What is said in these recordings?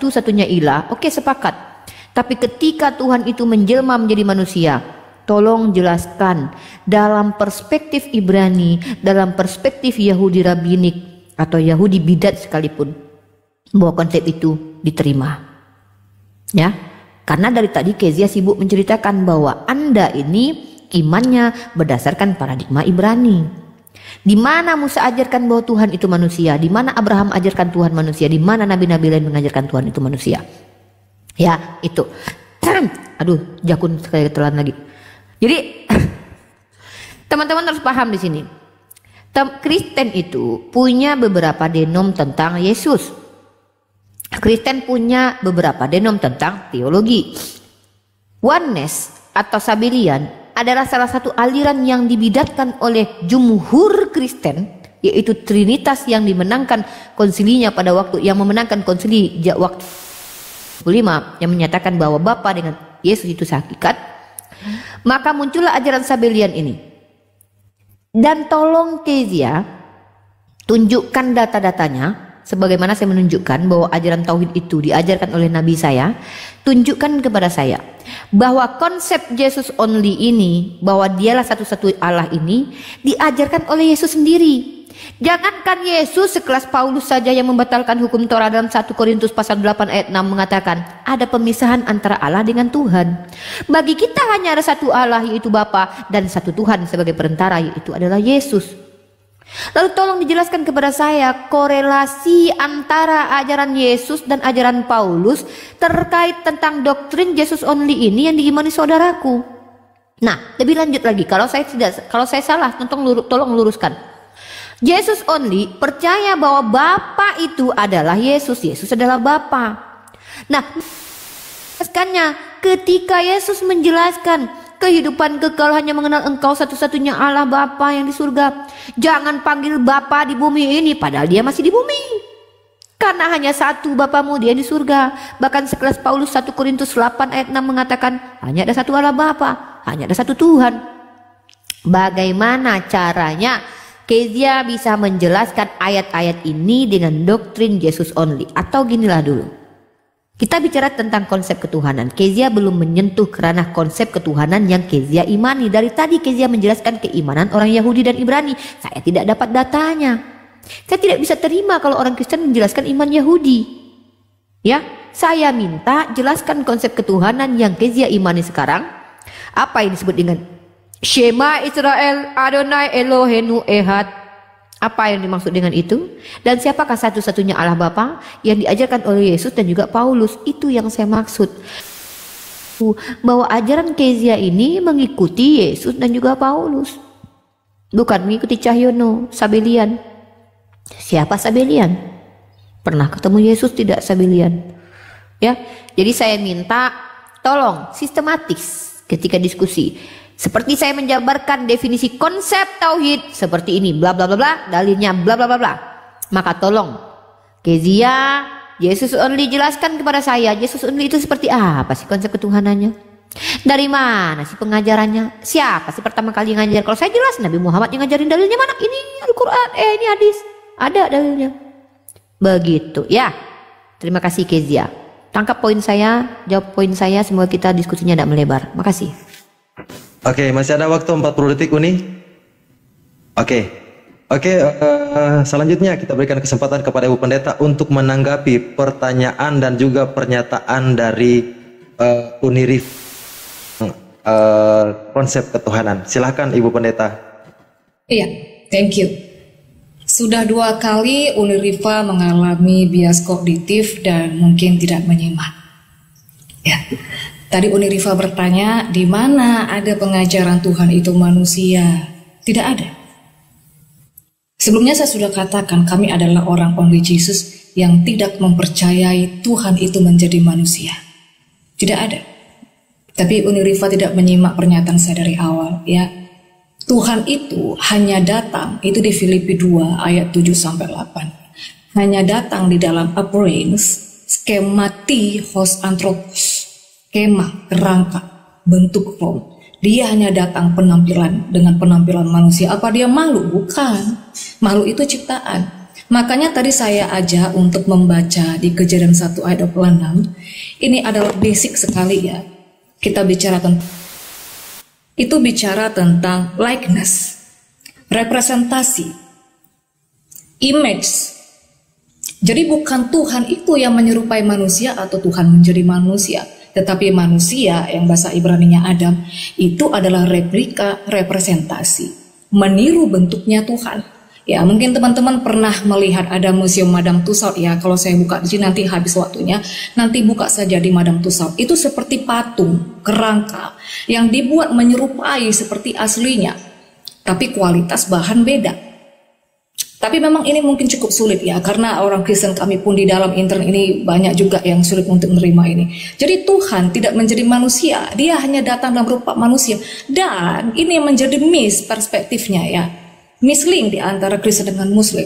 satu-satunya ilah, oke, sepakat. Tapi ketika Tuhan itu menjelma menjadi manusia, tolong jelaskan dalam perspektif Ibrani, dalam perspektif Yahudi Rabbinik atau Yahudi Bidat sekalipun, bahwa konsep itu diterima. Ya, karena dari tadi Kezia sibuk menceritakan bahwa Anda ini imannya berdasarkan paradigma Ibrani. Di mana Musa ajarkan bahwa Tuhan itu manusia, di mana Abraham ajarkan Tuhan manusia, di mana nabi-nabi lain mengajarkan Tuhan itu manusia. Ya, itu. Aduh, jakun sekali ketelan lagi. Jadi teman-teman harus paham di sini. Kristen itu punya beberapa denom tentang Yesus. Kristen punya beberapa denom tentang teologi. Oneness atau Sabellian adalah salah satu aliran yang dibidatkan oleh jumhur Kristen, yaitu Trinitas yang dimenangkan konsilinya pada waktu yang memenangkan konsili waktu 5 yang menyatakan bahwa Bapa dengan Yesus itu sehakikat. Maka muncullah ajaran Sabellian ini. Dan tolong Kezia tunjukkan data-datanya. Sebagaimana saya menunjukkan bahwa ajaran tauhid itu diajarkan oleh nabi saya, tunjukkan kepada saya bahwa konsep Jesus only ini, bahwa dialah satu-satu Allah ini diajarkan oleh Yesus sendiri. Jangankan Yesus, sekelas Paulus saja yang membatalkan hukum Torah dalam 1 Korintus pasal 8 ayat 6 mengatakan ada pemisahan antara Allah dengan Tuhan. Bagi kita hanya ada satu Allah, yaitu Bapa, dan satu Tuhan sebagai perantara, yaitu adalah Yesus. Lalu tolong dijelaskan kepada saya korelasi antara ajaran Yesus dan ajaran Paulus terkait tentang doktrin Jesus only ini yang diimani saudaraku. Nah, lebih lanjut lagi, kalau saya salah, tolong luruskan. Jesus only percaya bahwa Bapa itu adalah Yesus, Yesus adalah Bapa. Nah, ketika Yesus menjelaskan kehidupan kekal hanya mengenal Engkau satu-satunya Allah Bapa yang di surga. Jangan panggil Bapa di bumi ini padahal dia masih di bumi. Karena hanya satu Bapamu, dia di surga. Bahkan sekelas Paulus 1 Korintus 8 ayat 6 mengatakan hanya ada satu Allah Bapa, hanya ada satu Tuhan. Bagaimana caranya Kezia bisa menjelaskan ayat-ayat ini dengan doktrin Jesus only? Atau ginilah dulu. Kita bicara tentang konsep ketuhanan. Kezia belum menyentuh kerana konsep ketuhanan yang Kezia imani. Dari tadi Kezia menjelaskan keimanan orang Yahudi dan Ibrani. Saya tidak dapat datanya. Saya tidak bisa terima kalau orang Kristen menjelaskan iman Yahudi. Ya, saya minta jelaskan konsep ketuhanan yang Kezia imani sekarang. Apa yang disebut dengan Shema Israel Adonai Eloheinu Ehad? Apa yang dimaksud dengan itu? Dan siapakah satu-satunya Allah Bapa yang diajarkan oleh Yesus dan juga Paulus? Itu yang saya maksud. Bahwa ajaran Kezia ini mengikuti Yesus dan juga Paulus. Bukan mengikuti Cahyono, Sabellian. Siapa Sabellian? Pernah ketemu Yesus tidak Sabellian? Ya, jadi saya minta tolong sistematis ketika diskusi. Seperti saya menjabarkan definisi konsep tauhid seperti ini, bla bla bla bla, dalilnya bla bla bla bla. Maka tolong Kezia, Yesus only jelaskan kepada saya, Yesus only itu seperti apa sih konsep ketuhanannya? Dari mana sih pengajarannya? Siapa sih pertama kali ngajar? Kalau saya jelas Nabi Muhammad yang ngajarin, dalilnya mana? Ini Al-Quran, ini hadis, ada dalilnya. Begitu ya. Terima kasih Kezia. Tangkap poin saya, jawab poin saya, semoga kita diskusinya tidak melebar. Makasih. Oke, masih ada waktu 40 detik Uni. Oke, selanjutnya kita berikan kesempatan kepada Ibu Pendeta untuk menanggapi pertanyaan dan juga pernyataan dari Uni Rif konsep ketuhanan. Silahkan Ibu Pendeta. Iya, thank you. Sudah 2 kali Uni Rifa mengalami bias kognitif dan mungkin tidak menyimak. Ya. Tadi Uni Rifa bertanya, di mana ada pengajaran Tuhan itu manusia? Tidak ada. Sebelumnya saya sudah katakan, kami adalah orang only Jesus yang tidak mempercayai Tuhan itu menjadi manusia. Tidak ada. Tapi Uni Rifa tidak menyimak pernyataan saya dari awal, ya. Tuhan itu hanya datang, itu di Filipi 2 ayat 7-8. Hanya datang di dalam appearance, skemati hos anthropos. Kemah, kerangka, bentuk form. Dia hanya datang dengan penampilan manusia. Apa dia makhluk? Bukan. Makhluk itu ciptaan. Makanya tadi saya ajak untuk membaca di Kejadian 1 ayat 26. Ini adalah basic sekali ya. Kita bicara tentang itu, bicara tentang likeness, representasi, image. Jadi bukan Tuhan itu yang menyerupai manusia atau Tuhan menjadi manusia, tetapi manusia yang bahasa Ibraninya Adam itu adalah replika, representasi, meniru bentuknya Tuhan. Ya, mungkin teman-teman pernah melihat ada museum Madame Tussauds ya. Kalau saya buka di sini nanti habis waktunya, nanti buka saja di Madame Tussauds. Itu seperti patung, kerangka yang dibuat menyerupai seperti aslinya, tapi kualitas bahan beda. Tapi memang ini mungkin cukup sulit ya, karena orang Kristen kami pun di dalam internet ini banyak juga yang sulit untuk menerima ini. Jadi Tuhan tidak menjadi manusia, dia hanya datang dalam rupa manusia. Dan ini yang menjadi miss perspektifnya ya. Mislink di antara Kristen dengan Muslim.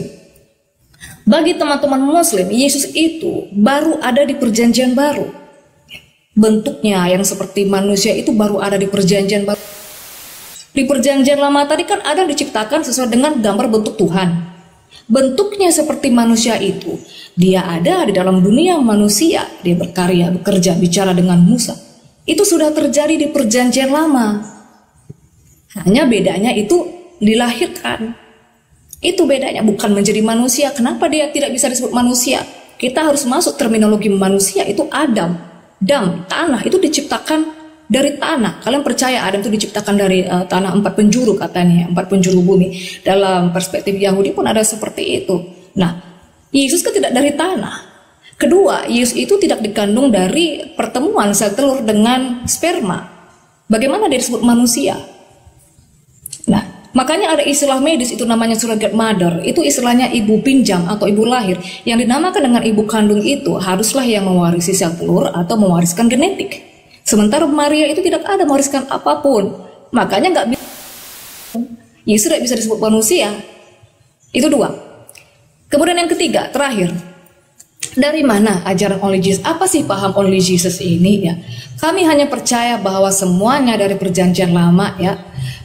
Bagi teman-teman Muslim, Yesus itu baru ada di perjanjian baru. Bentuknya yang seperti manusia itu baru ada di perjanjian baru. Di perjanjian lama tadi kan Adam diciptakan sesuai dengan gambar bentuk Tuhan. Bentuknya seperti manusia itu, dia ada di dalam dunia manusia. Dia berkarya, bekerja, bicara dengan Musa. Itu sudah terjadi di perjanjian lama. Hanya bedanya itu dilahirkan. Itu bedanya, bukan menjadi manusia. Kenapa dia tidak bisa disebut manusia? Kita harus masuk terminologi manusia, itu Adam. Dam, tanah, itu diciptakan dari tanah. Kalian percaya Adam itu diciptakan dari tanah 4 penjuru katanya, 4 penjuru bumi. Dalam perspektif Yahudi pun ada seperti itu. Nah, Yesus kan tidak dari tanah. Kedua, Yesus itu tidak dikandung dari pertemuan sel telur dengan sperma. Bagaimana dia disebut manusia? Nah, makanya ada istilah medis itu namanya surrogate mother. Itu istilahnya ibu pinjam atau ibu lahir. Yang dinamakan dengan ibu kandung itu haruslah yang mewarisi sel telur atau mewariskan genetik. Sementara Maria itu tidak ada mewariskan apapun. Makanya nggak bisa, Yesus tidak bisa disebut manusia. Itu dua. Kemudian yang ketiga, terakhir. Dari mana ajaran only Jesus? Apa sih paham only Jesus ini ya? Kami hanya percaya bahwa semuanya dari perjanjian lama ya.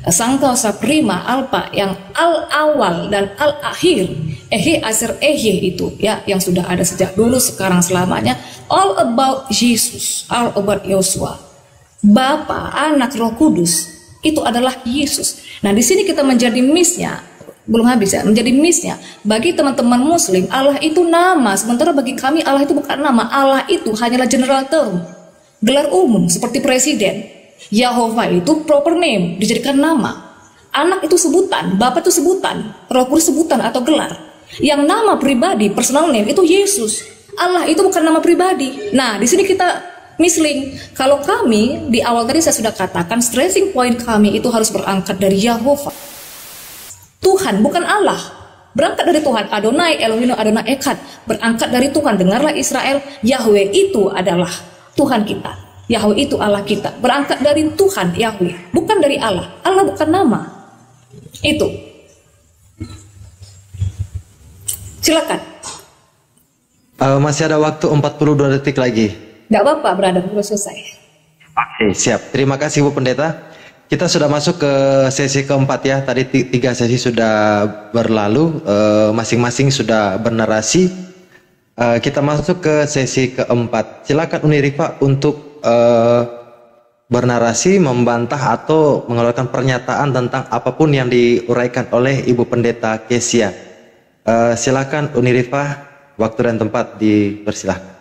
Sang kausa prima alfa yang al-awal dan al-akhir, ehe aser ehe itu ya, yang sudah ada sejak dulu sekarang selamanya, all about Jesus, all about Yosua, Bapa, Anak, Roh Kudus, itu adalah Yesus. Nah di sini kita menjadi missnya, belum habis ya, menjadi missnya bagi teman-teman Muslim, Allah itu nama, sementara bagi kami Allah itu bukan nama. Allah itu hanyalah general term, gelar umum seperti presiden. Yahova itu proper name, dijadikan nama. Anak itu sebutan, Bapa itu sebutan, Roh Kudus sebutan atau gelar. Yang nama pribadi, personal name itu Yesus. Allah itu bukan nama pribadi. Nah, di sini kita mislink. Kalau kami di awal tadi saya sudah katakan stressing point kami itu harus berangkat dari Yahova. Tuhan bukan Allah. Berangkat dari Tuhan, Adonai, Elohim, Adonai Echad. Berangkat dari Tuhan, dengarlah Israel, Yahweh itu adalah Tuhan kita. Yahweh itu Allah kita. Berangkat dari Tuhan Yahweh, bukan dari Allah. Allah bukan nama. Itu. Silakan. Masih ada waktu 42 detik lagi. Gak apa-apa, brother, sudah selesai. Oke, siap. Terima kasih Bu Pendeta. Kita sudah masuk ke sesi keempat ya. Tadi 3 sesi sudah berlalu, masing-masing sudah bernarasi. Kita masuk ke sesi keempat. Silakan Unirifa untuk bernarasi, membantah atau mengeluarkan pernyataan tentang apapun yang diuraikan oleh Ibu Pendeta Kezia. Silakan Unirifa, waktu dan tempat dipersilahkan.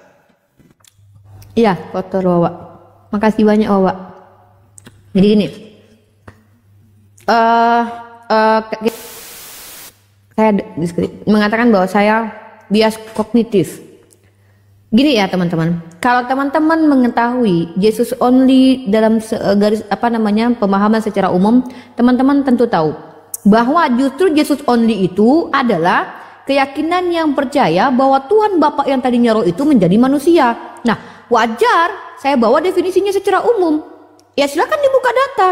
Iya, kotor Wawa. Makasih banyak Wawa. Jadi gini, saya mengatakan bahwa saya bias kognitif. Gini ya teman-teman, kalau teman-teman mengetahui Jesus only dalam garis pemahaman secara umum, teman-teman tentu tahu bahwa justru Jesus only itu adalah keyakinan yang percaya bahwa Tuhan Bapa yang tadinya roh itu menjadi manusia. Nah, wajar saya bawa definisinya secara umum. Ya silakan dibuka data.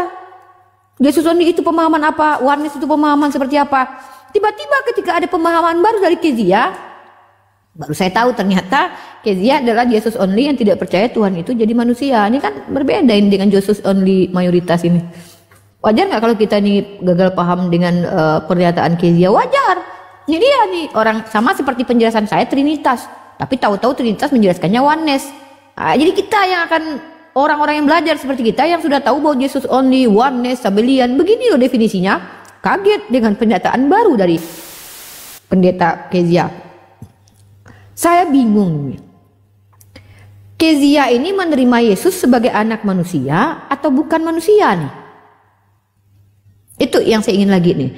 Jesus only itu pemahaman apa? Oneness itu pemahaman seperti apa? Tiba-tiba ketika ada pemahaman baru dari Kezia, baru saya tahu ternyata Kezia adalah Jesus only yang tidak percaya Tuhan itu jadi manusia. Ini kan berbeda ini dengan Jesus only mayoritas ini. Wajar nggak kalau kita nih gagal paham dengan pernyataan Kezia? Wajar. Ini dia nih, orang sama seperti penjelasan saya Trinitas, tapi tahu-tahu Trinitas menjelaskannya oneness. Jadi kita yang akan, orang-orang yang belajar seperti kita yang sudah tahu bahwa Jesus only, oneness, sabelian, begini loh definisinya. Kaget dengan pernyataan baru dari Pendeta Kezia. Saya bingung. Kezia ini menerima Yesus sebagai anak manusia atau bukan manusia nih? Itu yang saya ingin lagi nih.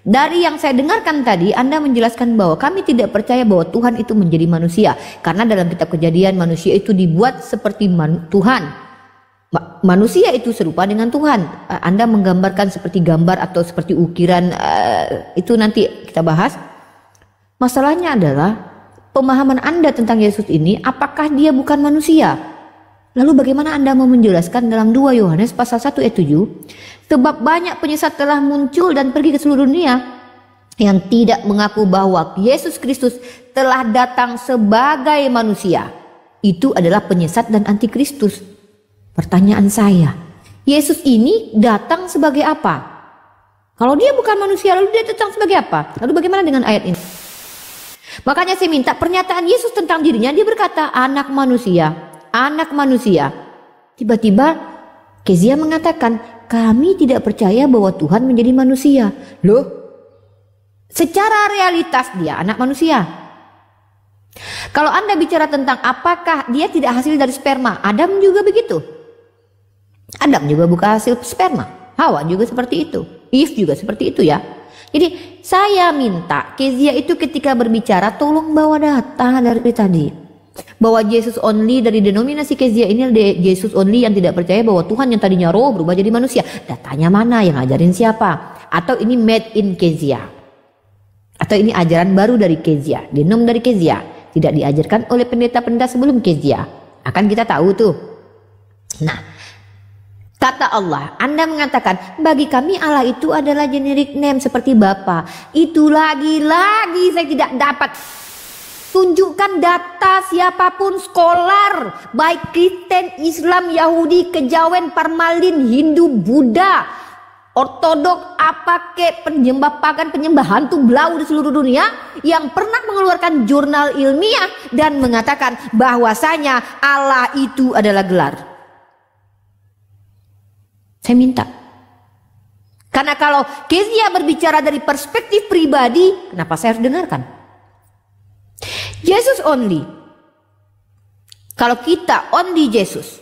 Dari yang saya dengarkan tadi, Anda menjelaskan bahwa kami tidak percaya bahwa Tuhan itu menjadi manusia. Karena dalam kitab Kejadian manusia itu dibuat seperti Tuhan. Manusia itu serupa dengan Tuhan. Anda menggambarkan seperti gambar atau seperti ukiran, itu nanti kita bahas. Masalahnya adalah pemahaman Anda tentang Yesus ini, apakah dia bukan manusia? Lalu bagaimana Anda mau menjelaskan dalam 2 Yohanes pasal 1 ayat 7? Sebab banyak penyesat telah muncul dan pergi ke seluruh dunia yang tidak mengaku bahwa Yesus Kristus telah datang sebagai manusia. Itu adalah penyesat dan antikristus. Pertanyaan saya, Yesus ini datang sebagai apa? Kalau dia bukan manusia, lalu dia datang sebagai apa? Lalu bagaimana dengan ayat ini? Makanya saya minta pernyataan Yesus tentang dirinya. Dia berkata anak manusia, anak manusia. Tiba-tiba Kezia mengatakan kami tidak percaya bahwa Tuhan menjadi manusia. Loh, secara realitas dia anak manusia. Kalau Anda bicara tentang apakah dia tidak hasil dari sperma, Adam juga begitu. Adam juga bukan hasil sperma, Hawa juga seperti itu, Eve juga seperti itu ya. Jadi saya minta Kezia itu ketika berbicara tolong bawa data dari tadi. Bahwa Jesus only dari denominasi Kezia ini adalah Jesus only yang tidak percaya bahwa Tuhan yang tadinya roh berubah jadi manusia. Datanya mana, yang ngajarin siapa? Atau ini made in Kezia? Atau ini ajaran baru dari Kezia, denom dari Kezia, tidak diajarkan oleh pendeta-pendeta sebelum Kezia? Akan kita tahu tuh. Nah, kata Allah, Anda mengatakan bagi kami Allah itu adalah generic name seperti Bapa. Itu lagi-lagi saya tidak dapat tunjukkan data siapapun scholar, baik Kristen, Islam, Yahudi, Kejawen, Parmalin, Hindu, Buddha, Ortodok, apa kek, penyembah pagan, penyembah hantu belau di seluruh dunia yang pernah mengeluarkan jurnal ilmiah dan mengatakan bahwasanya Allah itu adalah gelar. Saya minta. Karena kalau Kezia berbicara dari perspektif pribadi, kenapa saya harus dengarkan? Jesus only. Kalau kita only Jesus,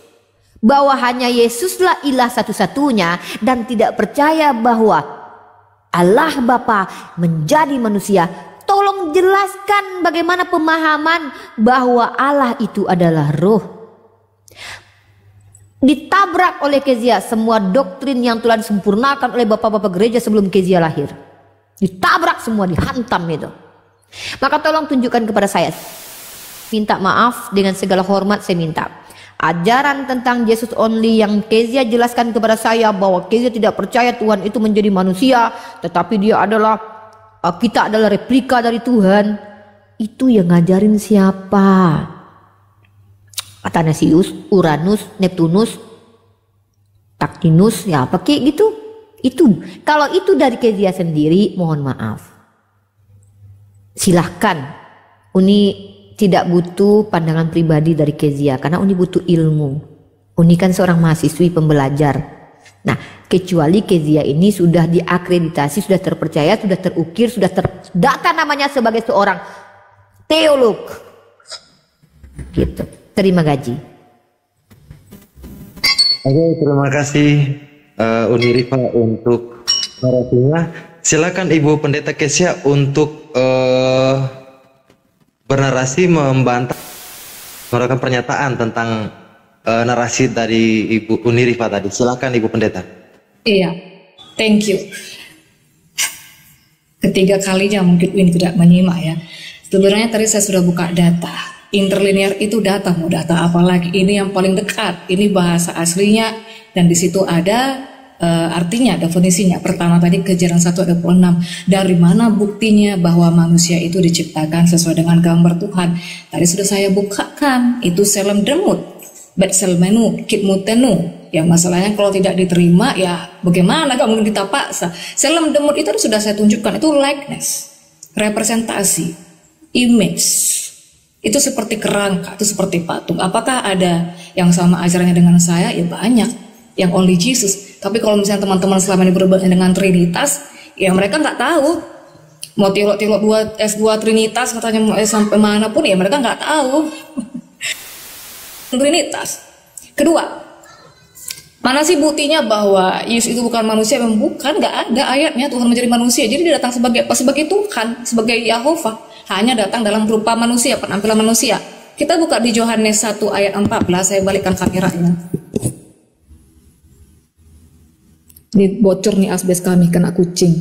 bahwa hanya Yesuslah ilah satu-satunya dan tidak percaya bahwa Allah Bapa menjadi manusia, tolong jelaskan bagaimana pemahaman bahwa Allah itu adalah roh. Ditabrak oleh Kezia semua doktrin yang telah disempurnakan oleh bapak-bapak gereja sebelum Kezia lahir. Ditabrak semua, dihantam itu. Maka tolong tunjukkan kepada saya. Minta maaf dengan segala hormat saya minta. Ajaran tentang Jesus only yang Kezia jelaskan kepada saya bahwa Kezia tidak percaya Tuhan itu menjadi manusia, tetapi dia adalah, kita adalah replika dari Tuhan. Itu yang ngajarin siapa? Athanasius, Uranus, Neptunus, Taktinus, ya apa kayak gitu. Itu kalau itu dari Kezia sendiri, mohon maaf. Silahkan. Uni tidak butuh pandangan pribadi dari Kezia karena Uni butuh ilmu. Uni kan seorang mahasiswi pembelajar. Nah, kecuali Kezia ini sudah diakreditasi, sudah terpercaya, sudah terukir, sudah terdata namanya sebagai seorang teolog. Gitu. Terima gaji. Oke, terima kasih Unirifa untuk narasinya. Silakan Ibu Pendeta Kezia untuk bernarasi membantah melakukan pernyataan tentang narasi dari Ibu Unirifa tadi. Silakan Ibu Pendeta. Iya, thank you. Ketiga kalinya mungkin ini tidak menyimak ya. Sebenarnya tadi saya sudah buka data. Interlinear itu data, mau data apa lagi? Ini yang paling dekat, ini bahasa aslinya dan di situ ada artinya, definisinya. Pertama tadi Kejadian 1 ayat 26. Dari mana buktinya bahwa manusia itu diciptakan sesuai dengan gambar Tuhan? Tadi sudah saya bukakan, itu selem demut, bet selmenu, kitmutenu. Ya masalahnya kalau tidak diterima ya bagaimana, gak mungkin kita paksa. Selem demut itu sudah saya tunjukkan, itu likeness. representasi, image, itu seperti kerangka, itu seperti patung. Apakah ada yang sama ajarannya dengan saya? Ya banyak, yang only Jesus. Tapi kalau misalnya teman-teman selama ini berhubungan dengan Trinitas, ya mereka nggak tahu. Mau teolog S2 Trinitas katanya mau sampai mana pun, ya mereka nggak tahu. Trinitas. Kedua, mana sih buktinya bahwa Yesus itu bukan manusia? Memang bukan, nggak ada ayatnya Tuhan menjadi manusia. Jadi dia datang sebagai apa? Sebagai Tuhan, sebagai Yahova. Hanya datang dalam rupa manusia, penampilan manusia. Kita buka di Yohanes 1 ayat 14, saya balikkan kameranya. Ini bocor nih asbes kami, kena kucing.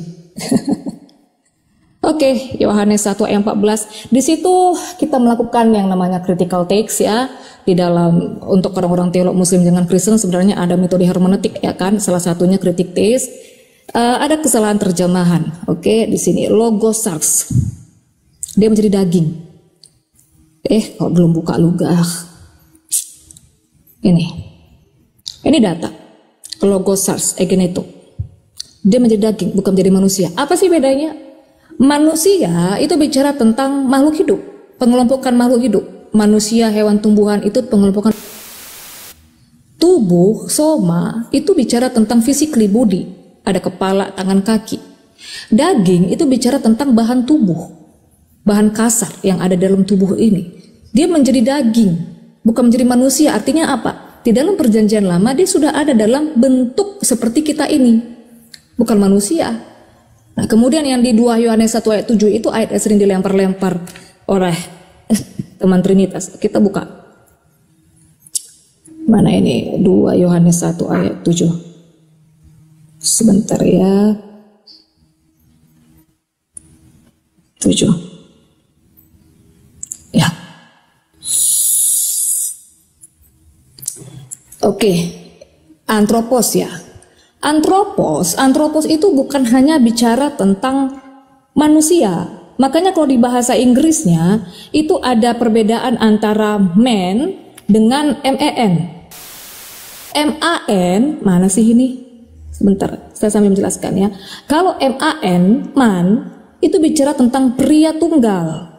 Oke, Yohanes 1 ayat 14. Di situ kita melakukan yang namanya critical text ya. Di dalam untuk orang-orang teolog Muslim dengan Kristen sebenarnya ada metode hermeneutik ya kan. Salah satunya critic text. Ada kesalahan terjemahan. Oke, di sini logosarx. Dia menjadi daging. Kalau belum buka lugah. Ini data. Logosarx egeneto. Dia menjadi daging, bukan menjadi manusia. Apa sih bedanya? Manusia itu bicara tentang makhluk hidup, pengelompokan makhluk hidup. Manusia, hewan, tumbuhan itu pengelompokan. Tubuh, soma, itu bicara tentang physically body. Ada kepala, tangan, kaki. Daging itu bicara tentang bahan tubuh, bahan kasar yang ada dalam tubuh ini. Dia menjadi daging, bukan menjadi manusia. Artinya apa? Di dalam perjanjian lama dia sudah ada dalam bentuk seperti kita ini, bukan manusia. Nah, kemudian yang di 2 Yohanes 1 ayat 7 itu ayat yang sering dilempar-lempar oleh teman Trinitas. Kita buka. Mana ini? 2 Yohanes 1 ayat 7. Sebentar ya. 7. Ya. Oke. Antropos ya. Antropos itu bukan hanya bicara tentang manusia. Makanya kalau di bahasa Inggrisnya itu ada perbedaan antara man dengan man. Man, mana sih ini? Sebentar, saya sambil menjelaskan ya. Kalau man, itu bicara tentang pria tunggal.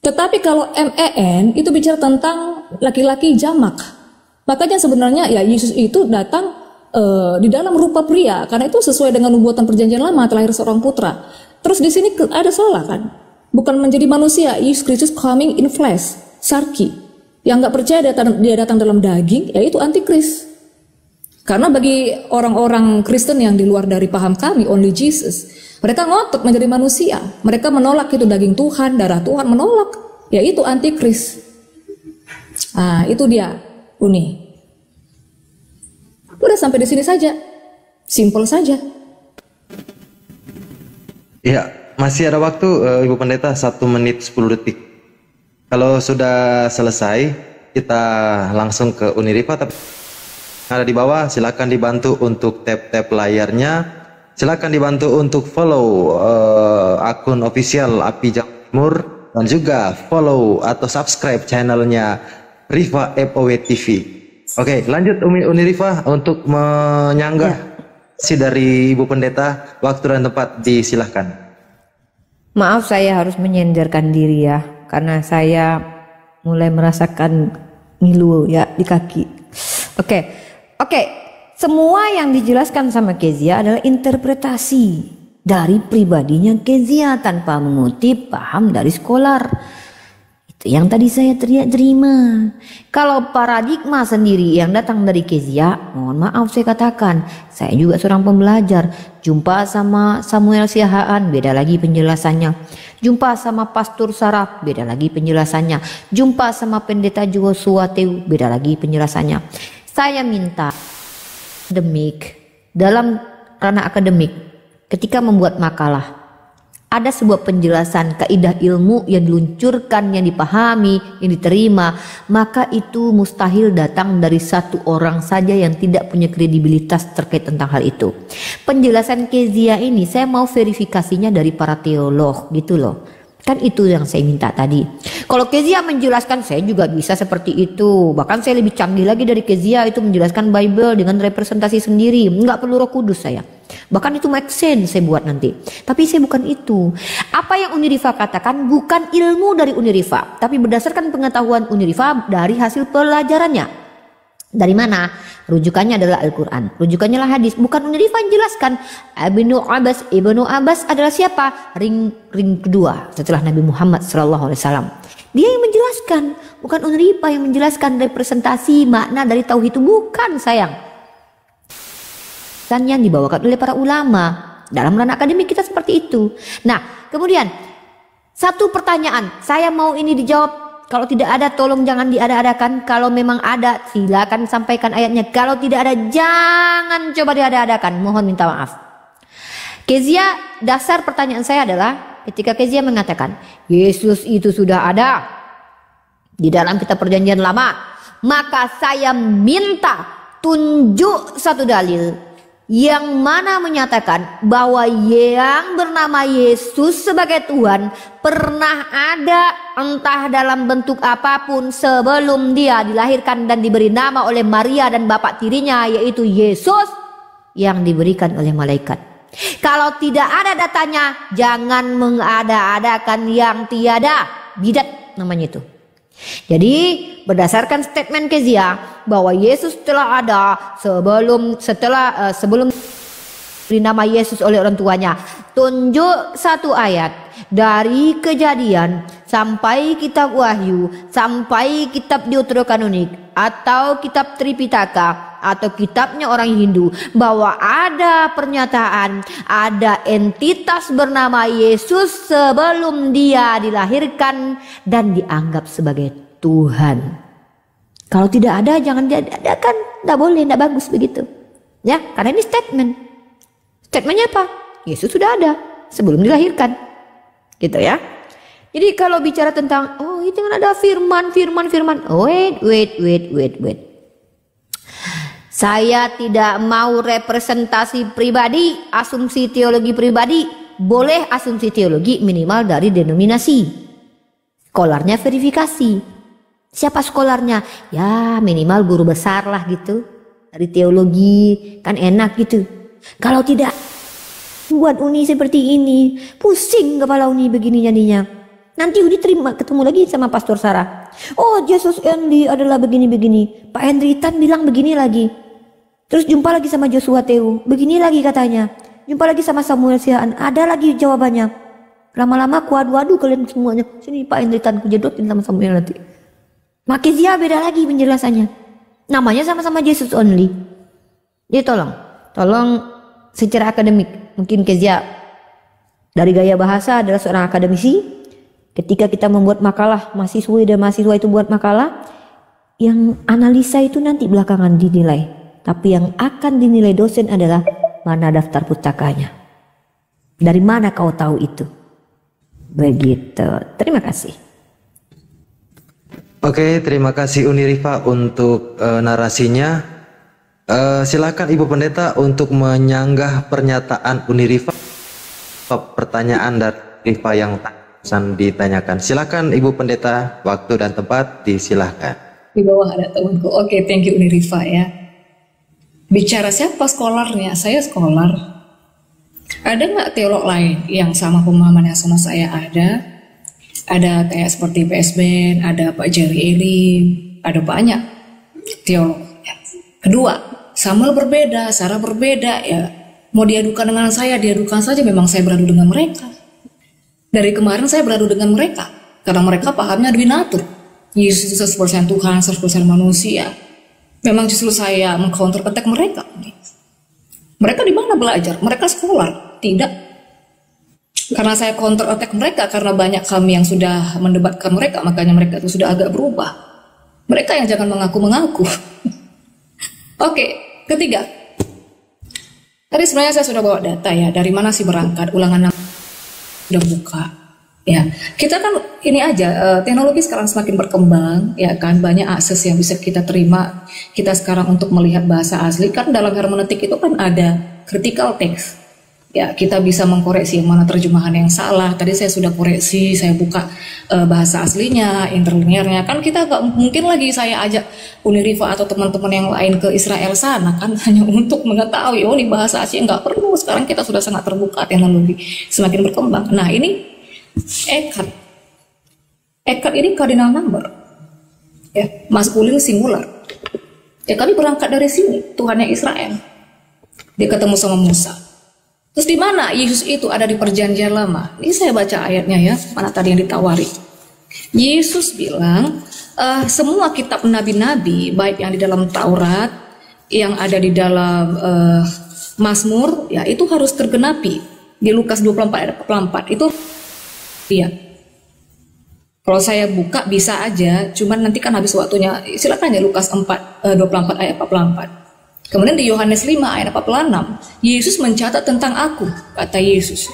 Tetapi kalau man itu bicara tentang laki-laki jamak. Makanya sebenarnya ya Yesus itu datang di dalam rupa pria, karena itu sesuai dengan nubuatan perjanjian lama, terlahir seorang putra. Terus di sini ada salah kan? Bukan menjadi manusia, Yesus Kristus coming in flesh, sarki. Yang nggak percaya dia datang dalam daging, yaitu antikris. Karena bagi orang-orang Kristen yang di luar dari paham kami, only Jesus, mereka ngotot menjadi manusia. Mereka menolak itu daging Tuhan, darah Tuhan, menolak, yaitu antikris. Nah, itu dia, Uni. Udah sampai di sini saja, simple saja. Ya, masih ada waktu Ibu Pendeta 1 menit 10 detik. Kalau sudah selesai, kita langsung ke Uniriva. Tapi ada di bawah, silakan dibantu untuk tap-tap layarnya. Silakan dibantu untuk follow akun official API Jawa Timur dan juga follow atau subscribe channelnya Riva FOW TV. Oke, lanjut Uniriva untuk menyanggah si dari Ibu Pendeta. Waktu dan tempat disilahkan. Maaf saya harus menyenderkan diri ya, karena saya mulai merasakan ngilu ya di kaki. Oke. Semua yang dijelaskan sama Kezia adalah interpretasi dari pribadinya Kezia tanpa mengutip paham dari skolar. Yang tadi saya terima. Kalau paradigma sendiri yang datang dari Kezia, mohon maaf saya katakan, saya juga seorang pembelajar. Jumpa sama Samuel Siahaan, beda lagi penjelasannya. Jumpa sama Pastor Saraf, beda lagi penjelasannya. Jumpa sama Pendeta Joshua Teu, beda lagi penjelasannya. Saya minta akademik, dalam ranah akademik, ketika membuat makalah, ada sebuah penjelasan kaidah ilmu yang diluncurkan, yang dipahami, yang diterima, maka itu mustahil datang dari satu orang saja yang tidak punya kredibilitas terkait tentang hal itu. Penjelasan Kezia ini saya mau verifikasinya dari para teolog gitu loh. Kan itu yang saya minta tadi. Kalau Kezia menjelaskan, saya juga bisa seperti itu. Bahkan saya lebih canggih lagi dari Kezia, itu menjelaskan Bible dengan representasi sendiri. Nggak perlu Roh Kudus saya. Bahkan itu make sense saya buat nanti. Tapi saya bukan itu. Apa yang Unirifa katakan bukan ilmu dari Unirifa, tapi berdasarkan pengetahuan Unirifa dari hasil pelajarannya. Dari mana? Rujukannya adalah Al-Quran. Rujukannya lah hadis. Bukan Unirifa yang jelaskan. Ibnu Abbas adalah siapa? Ring kedua setelah Nabi Muhammad SAW. Dia yang menjelaskan. Bukan Unirifa yang menjelaskan representasi makna dari tauhid itu. Bukan, sayang. Dan yang dibawakan oleh para ulama. Dalam ranah akademik kita seperti itu. Nah, kemudian satu pertanyaan. Saya mau ini dijawab. Kalau tidak ada tolong jangan diada-adakan. Kalau memang ada silakan sampaikan ayatnya. Kalau tidak ada jangan coba diada-adakan. Mohon minta maaf. Kezia, dasar pertanyaan saya adalah ketika Kezia mengatakan Yesus itu sudah ada di dalam kitab perjanjian lama, maka saya minta tunjuk satu dalil yang mana menyatakan bahwa yang bernama Yesus sebagai Tuhan pernah ada entah dalam bentuk apapun sebelum dia dilahirkan dan diberi nama oleh Maria dan bapak tirinya, yaitu Yesus yang diberikan oleh malaikat. Kalau tidak ada datanya, jangan mengada-adakan yang tiada. Bidat namanya itu. Jadi berdasarkan statement Kezia bahwa Yesus telah ada sebelum nama Yesus oleh orang tuanya, tunjuk satu ayat dari Kejadian sampai kitab Wahyu sampai kitab Deuterokanonik atau kitab Tripitaka atau kitabnya orang Hindu bahwa ada pernyataan ada entitas bernama Yesus sebelum dia dilahirkan dan dianggap sebagai Tuhan. Kalau tidak ada jangan diadakan, tidak boleh, tidak bagus begitu. Ya, karena ini statement. Statementnya apa? Yesus sudah ada sebelum dilahirkan. Gitu ya. Jadi kalau bicara tentang oh itu kan ada firman. Oh, wait. Saya tidak mau representasi pribadi, asumsi teologi pribadi. Boleh asumsi teologi minimal dari denominasi. Skolarnya verifikasi. Siapa skolarnya? Ya minimal guru besar lah gitu. Dari teologi, kan enak gitu. Kalau tidak, buat Uni seperti ini. Pusing kepala Uni begini jadinya. Nanti Uni ketemu lagi sama Pastor Sarah. Oh Jesus only adalah begini-begini. Pak Henry Tan bilang begini lagi. Terus jumpa lagi sama Joshua Teu, begini lagi katanya. Jumpa lagi sama Samuel Siaan, ada lagi jawabannya. Lama-lama kuadu-adu kalian semuanya. Sini Pak Henry Tan kujedotin sama Samuel nanti. Makezia beda lagi penjelasannya. Namanya sama-sama Jesus only. Jadi tolong secara akademik. Mungkin Kezia dari gaya bahasa adalah seorang akademisi. Ketika kita membuat makalah, mahasiswa dan mahasiswa itu buat makalah, yang analisa itu nanti belakangan dinilai. Tapi yang akan dinilai dosen adalah mana daftar pustakanya. Dari mana kau tahu itu? Begitu. Terima kasih. Oke, terima kasih Unirifa untuk narasinya. Silakan Ibu Pendeta untuk menyanggah pernyataan Unirifa. Pertanyaan dari Rifa yang barusan ditanyakan. Silakan Ibu Pendeta, waktu dan tempat disilahkan. Di bawah ada temanku. Oke, thank you Unirifa ya. Bicara siapa skolarnya? Saya skolar. Ada nggak teolog lain yang sama pemahaman yang sama saya? Ada kayak seperti P.S. Ben, ada Pak Jerry Elim, ada banyak teolog. Ya. Kedua, Samuel berbeda, Sarah berbeda. Ya, mau diadukan dengan saya, diadukan saja. Memang saya beradu dengan mereka. Dari kemarin saya beradu dengan mereka karena mereka pahamnya dwinatur. Yesus 100% Tuhan, 100% manusia. Memang justru saya meng-counter attack mereka. Mereka di mana belajar? Mereka sekolah? Tidak. Karena saya counter attack mereka, karena banyak kami yang sudah mendebatkan mereka, makanya mereka itu sudah agak berubah. Mereka yang jangan mengaku-mengaku. Oke, ketiga. Tadi sebenarnya saya sudah bawa data ya, dari mana sih berangkat, Ulangan 6 sudah buka. Ya, kita kan ini aja, teknologi sekarang semakin berkembang, ya kan, banyak akses yang bisa kita terima. Kita sekarang untuk melihat bahasa asli, kan dalam hermeneutik itu kan ada critical text. Ya, kita bisa mengkoreksi mana terjemahan yang salah. Tadi saya sudah koreksi, saya buka bahasa aslinya, interlinearnya. Kan kita nggak mungkin lagi saya ajak Uniriva atau teman-teman yang lain ke Israel sana kan hanya untuk mengetahui, oh ini bahasa Asia, nggak perlu. Sekarang kita sudah sangat terbuka, teknologi semakin berkembang. Nah ini Eckhart. Eckhart ini cardinal number, ya, maskulin singular. Ya kami berangkat dari sini, Tuhannya Israel. Dia ketemu sama Musa. Terus di mana Yesus itu ada di perjanjian lama? Ini saya baca ayatnya ya, mana tadi yang ditawari. Yesus bilang, semua kitab nabi-nabi, baik yang di dalam Taurat, yang ada di dalam Mazmur, ya itu harus tergenapi. Di Lukas 24 ayat 44 itu iya. Kalau saya buka bisa aja, cuman nanti kan habis waktunya. Silakan ya Lukas 24 ayat 44. Kemudian di Yohanes 5 ayat 46, Yesus mencatat tentang aku, kata Yesus.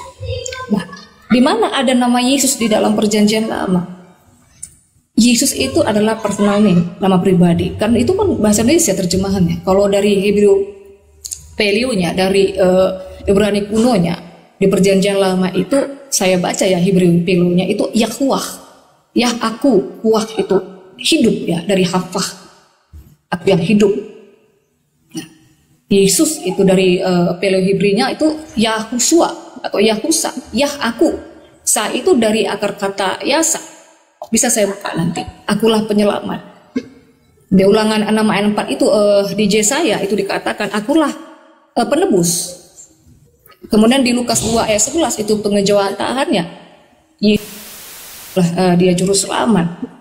Nah, di mana ada nama Yesus di dalam perjanjian lama? Yesus itu adalah personal name, nama pribadi. Karena itu kan bahasa Indonesia terjemahannya. Kalau dari Hebrew Paleo-nya, dari Ibrani kunonya, di perjanjian lama itu saya baca ya Hebrew Paleo-nya itu Yahuwah. Yah aku, Huwah itu hidup ya, dari Hafah. Aku yang hidup. Yesus itu dari Paleo Hebrinya itu Yahusua atau Yahusa, Yah aku. Sa itu dari akar kata Yasa. Bisa saya buka nanti. Akulah penyelamat. Di Ulangan 6 ayat 4 itu di Yesaya itu dikatakan akulah penebus. Kemudian di Lukas 2 ayat 11 itu pengejawatannya. Dia juru selamat.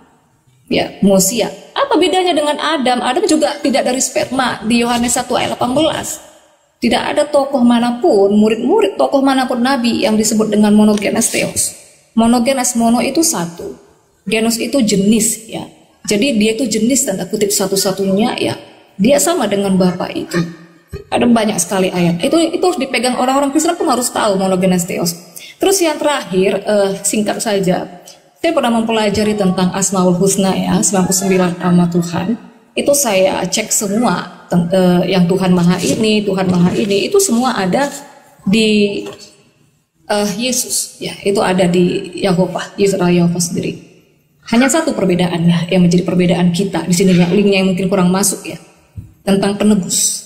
Ya, Mosia. Apa bedanya dengan Adam? Adam juga tidak dari sperma. Di Yohanes 1 ayat 18. Tidak ada tokoh manapun, murid-murid tokoh manapun nabi yang disebut dengan monogenes theos. Monogenes, mono itu satu. Genus itu jenis ya. Jadi dia itu jenis tanda kutip satu-satunya ya. Dia sama dengan Bapa itu. Ada banyak sekali ayat. Itu harus dipegang orang-orang Kristen pun harus tahu monogenes theos. Terus yang terakhir singkat saja. Saya pernah mempelajari tentang Asmaul Husna ya, 99 nama Tuhan. Itu saya cek semua yang Tuhan Maha ini, itu semua ada di Yesus ya, itu ada di Yahova, Yesus adalah Yahova sendiri. Hanya satu perbedaannya yang menjadi perbedaan kita di sini yang linknya yang mungkin kurang masuk ya, tentang penebus.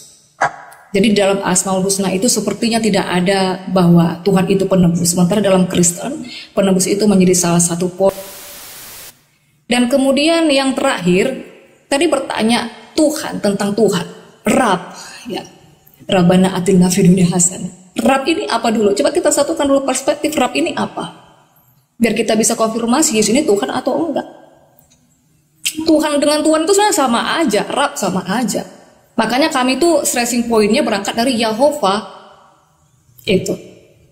Jadi dalam Asmaul Husna itu sepertinya tidak ada bahwa Tuhan itu penebus. Sementara dalam Kristen, penebus itu menjadi salah satu poin. Dan kemudian yang terakhir, tadi bertanya Tuhan tentang Tuhan. Rab, ya. Rabbana atina fid dunya hasanah. Rab ini apa dulu? Coba kita satukan dulu perspektif Rab ini apa. Biar kita bisa konfirmasi Yesus ini Tuhan atau enggak. Tuhan dengan Tuhan itu sebenarnya sama aja, Rab sama aja. Makanya kami tuh stressing pointnya berangkat dari Yahova itu.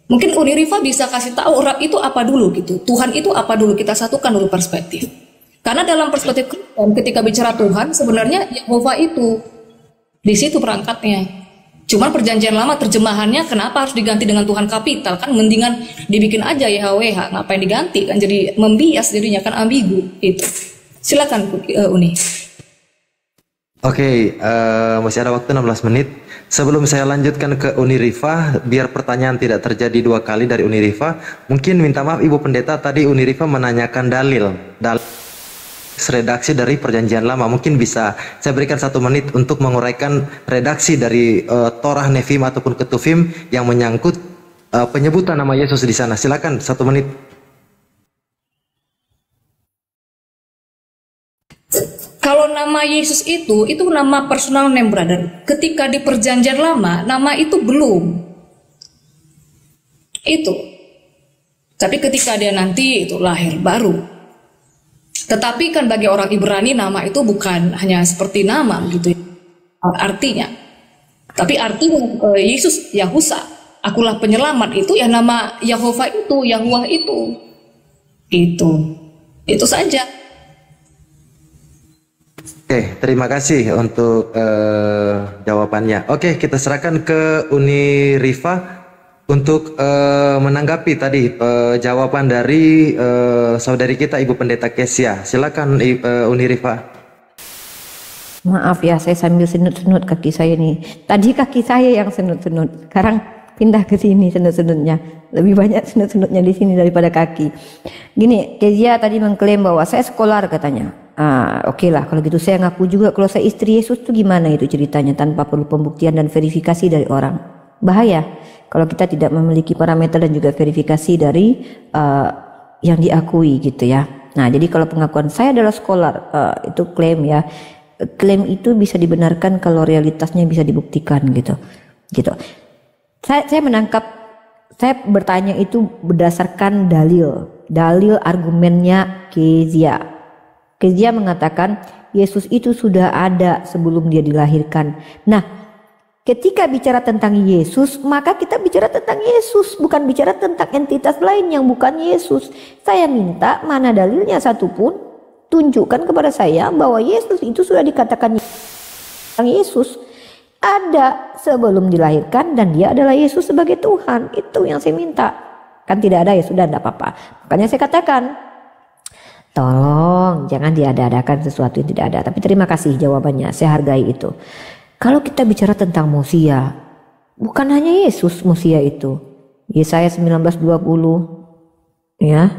Mungkin Uniriva bisa kasih tahu Rab itu apa dulu gitu. Tuhan itu apa dulu, kita satukan dulu perspektif. Karena dalam perspektif Kristen ketika bicara Tuhan sebenarnya Yahova itu di situ perangkatnya. Cuman perjanjian lama terjemahannya kenapa harus diganti dengan Tuhan kapital? Kan mendingan dibikin aja YHWH, ngapain diganti kan jadi membias dirinya kan ambigu itu. Silakan Uni. Oke, masih ada waktu 16 menit. Sebelum saya lanjutkan ke Uniriva, biar pertanyaan tidak terjadi dua kali dari Uniriva, mungkin minta maaf Ibu Pendeta, tadi Uniriva menanyakan dalil redaksi dari perjanjian lama. Mungkin bisa saya berikan 1 menit untuk menguraikan redaksi dari Torah, Nefim ataupun Ketuvim yang menyangkut penyebutan nama Yesus di sana. Silakan 1 menit. Kalau nama Yesus itu nama personal name brother. Ketika di perjanjian lama, nama itu belum. Itu. Tapi ketika dia nanti itu lahir baru. Tetapi kan bagi orang Ibrani nama itu bukan hanya seperti nama gitu. Artinya. Tapi artinya Yesus, Yahusa, akulah penyelamat itu ya nama Yahova itu, Yahuwah itu. Itu saja. Oke, terima kasih untuk jawabannya. Oke, kita serahkan ke Uniriva untuk menanggapi tadi jawaban dari saudari kita Ibu Pendeta Kesia. Silakan Uniriva. Maaf ya, saya sambil senut-senut kaki saya nih. Tadi kaki saya yang senut-senut. Sekarang pindah ke sini sudut-sudutnya. Lebih banyak sudut-sudutnya di sini daripada kaki. Gini, Kezia tadi mengklaim bahwa saya scholar katanya. Oke lah, kalau gitu saya ngaku juga kalau saya istri Yesus tuh gimana itu ceritanya tanpa perlu pembuktian dan verifikasi dari orang. Bahaya kalau kita tidak memiliki parameter dan juga verifikasi dari yang diakui gitu ya. Nah, jadi kalau pengakuan saya adalah scholar, itu klaim ya. Klaim itu bisa dibenarkan kalau realitasnya bisa dibuktikan gitu. Saya bertanya itu berdasarkan dalil argumennya Kezia. Kezia mengatakan Yesus itu sudah ada sebelum dia dilahirkan. Nah, ketika bicara tentang Yesus, maka kita bicara tentang Yesus, bukan bicara tentang entitas lain yang bukan Yesus. Saya minta mana dalilnya satupun, tunjukkan kepada saya bahwa Yesus itu sudah dikatakan Yesus ada sebelum dilahirkan dan dia adalah Yesus sebagai Tuhan. Itu yang saya minta. Kan tidak ada, ya sudah, tidak apa-apa. Makanya saya katakan, tolong jangan diada-adakan sesuatu yang tidak ada. Tapi terima kasih jawabannya, saya hargai itu. Kalau kita bicara tentang Mosia, bukan hanya Yesus Mosia itu. Yesaya 19:20 ya.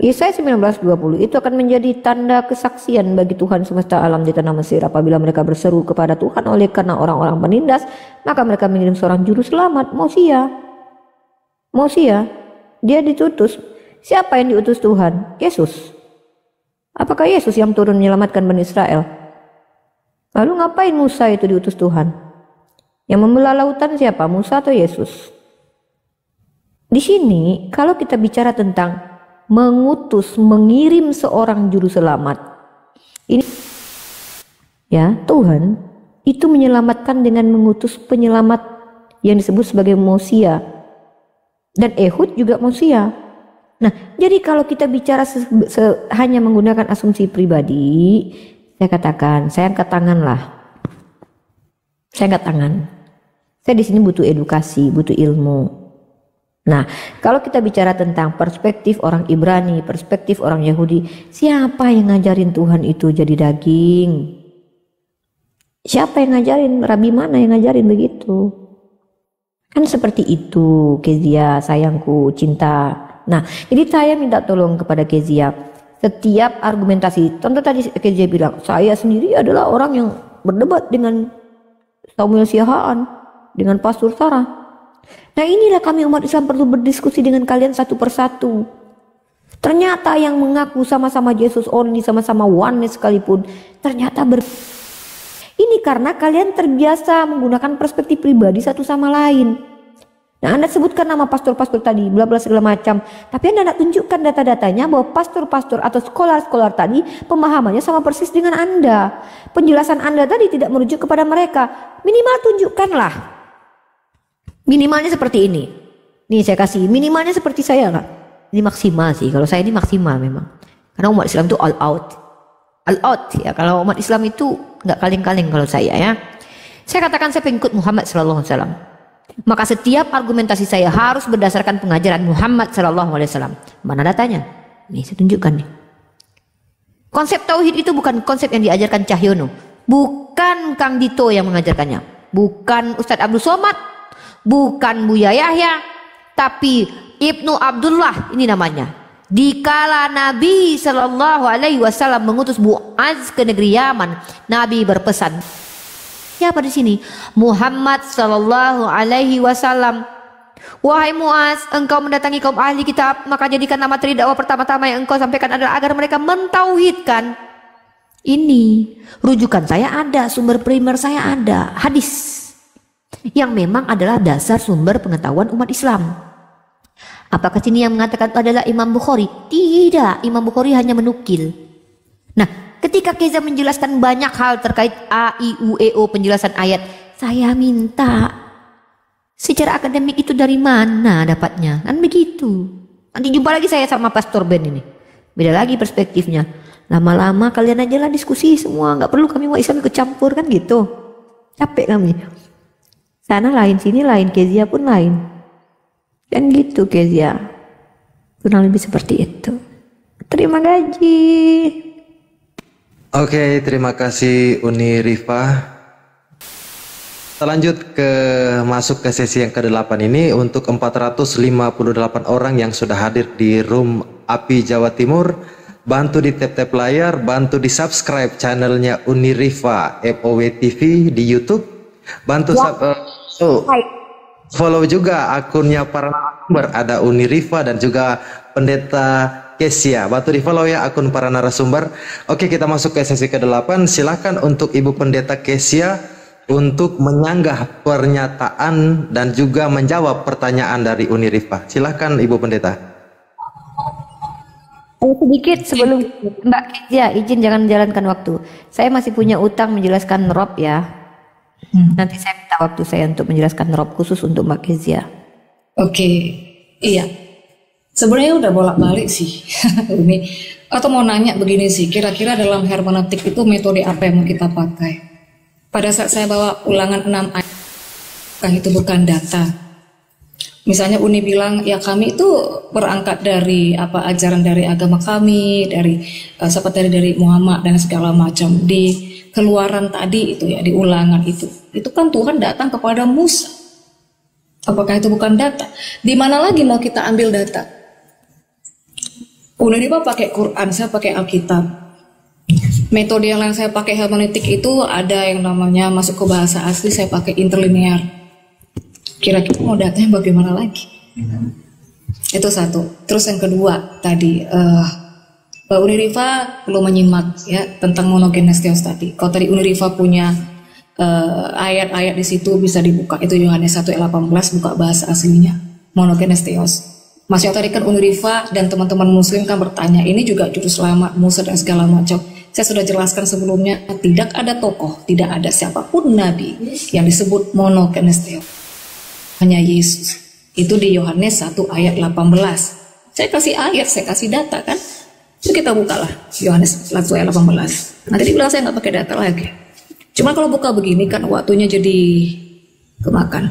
Yesaya 19:20 itu akan menjadi tanda kesaksian bagi Tuhan semesta alam di tanah Mesir. Apabila mereka berseru kepada Tuhan oleh karena orang-orang penindas, maka mereka mengirim seorang juru selamat, Mosia. Dia ditutus. Siapa yang diutus Tuhan? Yesus. Apakah Yesus yang turun menyelamatkan Bani Israel? Lalu ngapain Musa itu diutus Tuhan? Yang membelah lautan siapa? Musa atau Yesus? Di sini kalau kita bicara tentang mengirim seorang juru selamat, ini ya, Tuhan itu menyelamatkan dengan mengutus penyelamat yang disebut sebagai Mosia, dan Ehud juga Mosia. Nah, jadi kalau kita bicara hanya menggunakan asumsi pribadi, saya katakan saya angkat tangan. Saya di sini butuh edukasi, butuh ilmu. Nah, kalau kita bicara tentang perspektif orang Ibrani, perspektif orang Yahudi, siapa yang ngajarin Tuhan itu jadi daging? Siapa yang ngajarin? Rabi mana yang ngajarin begitu? Kan seperti itu, Kezia, sayangku, cinta. Nah, jadi saya minta tolong kepada Kezia. Setiap argumentasi, contoh tadi Kezia bilang, saya sendiri adalah orang yang berdebat dengan Samuel Siahaan, dengan Pastor Sarah. Nah, inilah kami umat Islam perlu berdiskusi dengan kalian satu persatu. Ternyata yang mengaku sama-sama Jesus only, sama-sama oneness sekalipun, ternyata ini karena kalian terbiasa menggunakan perspektif pribadi satu sama lain. Nah, Anda sebutkan nama pastor-pastor tadi, bla bla segala macam, tapi Anda tidak tunjukkan data-datanya bahwa pastor-pastor atau sekolah-sekolah tadi pemahamannya sama persis dengan Anda. Penjelasan Anda tadi tidak merujuk kepada mereka. Minimal tunjukkanlah. Minimalnya seperti ini. Nih saya kasih minimalnya seperti saya Kak. Ini maksimal sih. Kalau saya ini maksimal memang. Karena umat Islam itu all out. All out ya. Kalau umat Islam itu nggak kaleng-kaleng kalau saya ya. Saya katakan saya pengikut Muhammad sallallahu alaihi wasallam. Maka setiap argumentasi saya harus berdasarkan pengajaran Muhammad sallallahu alaihi wasallam. Mana datanya? Nih saya tunjukkan nih. Konsep tauhid itu bukan konsep yang diajarkan Cahyono. Bukan Kang Dito yang mengajarkannya. Bukan Ustadz Abdul Somad. Bukan Buya Yahya, tapi Ibnu Abdullah ini namanya. Dikala Nabi Shallallahu Alaihi Wasallam mengutus Muaz ke negeri Yaman, Nabi berpesan. Siapa di sini? Muhammad Shallallahu Alaihi Wasallam. Wahai Muaz, engkau mendatangi kaum ahli kitab, maka jadikan materi dakwah pertama-tama yang engkau sampaikan adalah agar mereka mentauhidkan. Ini rujukan saya ada, sumber primer saya ada, hadis. Yang memang adalah dasar sumber pengetahuan umat Islam. Apakah sini yang mengatakan adalah Imam Bukhari? Tidak, Imam Bukhari hanya menukil. Nah, ketika Kezia menjelaskan banyak hal terkait A, I, U, E, O, penjelasan ayat, saya minta secara akademik itu dari mana dapatnya? Kan begitu. Nanti jumpa lagi saya sama Pastor Ben ini. Beda lagi perspektifnya. Lama-lama kalian aja lah diskusi semua, nggak perlu kami mau Islam ikut campur kan gitu. Capek kami. Sana lain, sini lain, Kezia pun lain. Dan gitu Kezia. Kurang lebih seperti itu. Terima gaji. Oke, terima kasih Uni Rifa. Kita lanjut masuk ke sesi yang ke-8 ini untuk 458 orang yang sudah hadir di Room Api Jawa Timur. Bantu di tap-tap layar, bantu di subscribe channelnya Uniriva FOW TV di YouTube. Bantu follow juga akunnya para narasumber, ada Uniriva dan juga Pendeta Kesia. Bantu di follow ya akun para narasumber. Oke, kita masuk ke sesi ke-8. Silakan untuk Ibu Pendeta Kesia untuk menyanggah pernyataan dan juga menjawab pertanyaan dari Uniriva. Silakan Ibu Pendeta. Sedikit sebelum Mbak Kesia, izin jangan menjalankan waktu. Saya masih punya utang menjelaskan Rob ya. Nanti saya minta waktu saya untuk menjelaskan Rob khusus untuk Mbak Kesia. Oke, iya. Sebenarnya udah bolak-balik sih. Ini atau mau nanya begini sih, kira-kira dalam hermeneutik itu metode apa yang mau kita pakai? Pada saat saya bawa Ulangan 6 ayat, itu bukan data. Misalnya Uni bilang, ya kami itu berangkat dari ajaran dari agama kami, seperti dari Muhammad dan segala macam. Di Keluaran tadi itu ya, di Ulangan itu kan Tuhan datang kepada Musa. Apakah itu bukan data? Di mana lagi mau kita ambil data? Uniriva pakai Quran, saya pakai Alkitab. Metode yang lain saya pakai hermeneutik itu ada yang namanya masuk ke bahasa asli, saya pakai interlinear. Kira-kira mau datanya bagaimana lagi? Itu satu. Terus yang kedua tadi, Uniriva perlu menyimak ya tentang monogenes theos tadi. Kalau tadi Uniriva punya ayat-ayat di situ bisa dibuka. Itu Yohanes 1 ayat 18, buka bahasa aslinya monogenes theos. Mas yang tadi kan Uniriva dan teman-teman Muslim kan bertanya, ini juga juru selamat Musa dan segala macam. Saya sudah jelaskan sebelumnya, tidak ada tokoh, tidak ada siapapun nabi yang disebut monogenes theos. Hanya Yesus. Itu di Yohanes 1 ayat 18. Saya kasih ayat, saya kasih data kan. Itu kita bukalah Yohanes 1 ayat 18. Nanti dibilang saya nggak pakai data lagi. Cuma kalau buka begini kan waktunya jadi kemakan.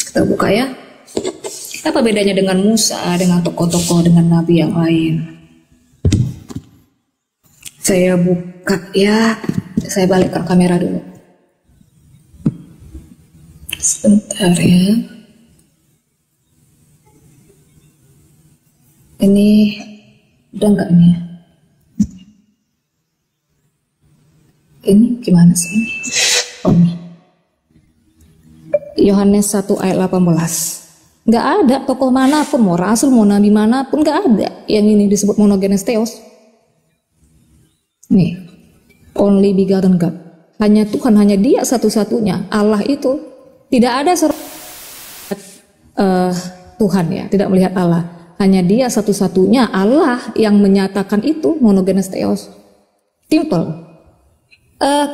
Kita buka ya. Apa bedanya dengan Musa, dengan tokoh-tokoh, dengan nabi yang lain? Saya buka ya. Saya balikkan kamera dulu. Sebentar ya. Ini udah enggak nih ya? Ini gimana sih ini? Oh nih. Yohanes 1 ayat 18. Nggak ada tokoh manapun, mau rasul, mau nabi manapun, nggak ada yang ini disebut monogenes theos. Nih, only begotten God. Hanya Tuhan, hanya Dia satu-satunya. Allah itu tidak ada Tuhan ya, tidak melihat Allah. Hanya Dia satu-satunya Allah yang menyatakan itu monogenes theos. Simple.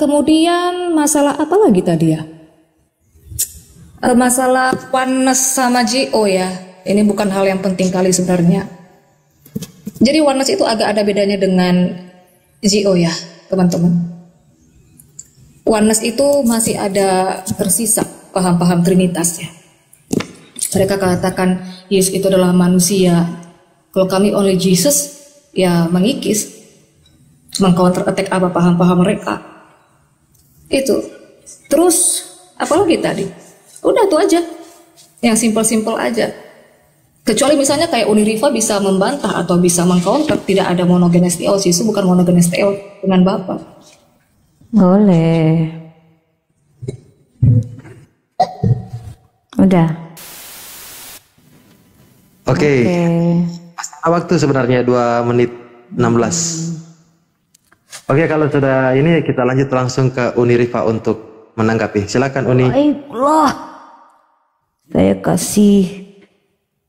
Kemudian masalah apa lagi tadi ya? Masalah oneness sama JO ya. Ini bukan hal yang penting kali sebenarnya. Jadi oneness itu agak ada bedanya dengan JO ya, teman-teman. Oneness itu masih ada tersisa paham-paham Trinitas ya. Mereka katakan Yesus itu adalah manusia. Kalau kami only Jesus, ya mengikis, meng-counter attack apa paham-paham mereka. Itu. Terus apalagi tadi? Udah itu aja. Yang simpel-simpel aja. Kecuali misalnya kayak Uniriva bisa membantah atau bisa meng-counter, tidak ada monogenes theos, Yesus bukan monogenes theos dengan Bapa. Boleh. Udah. Oke. Waktu sebenarnya 2 menit 16. Oke, kalau sudah ini kita lanjut langsung ke Uniriva untuk menanggapi. Silakan Uni. Baiklah. Saya kasih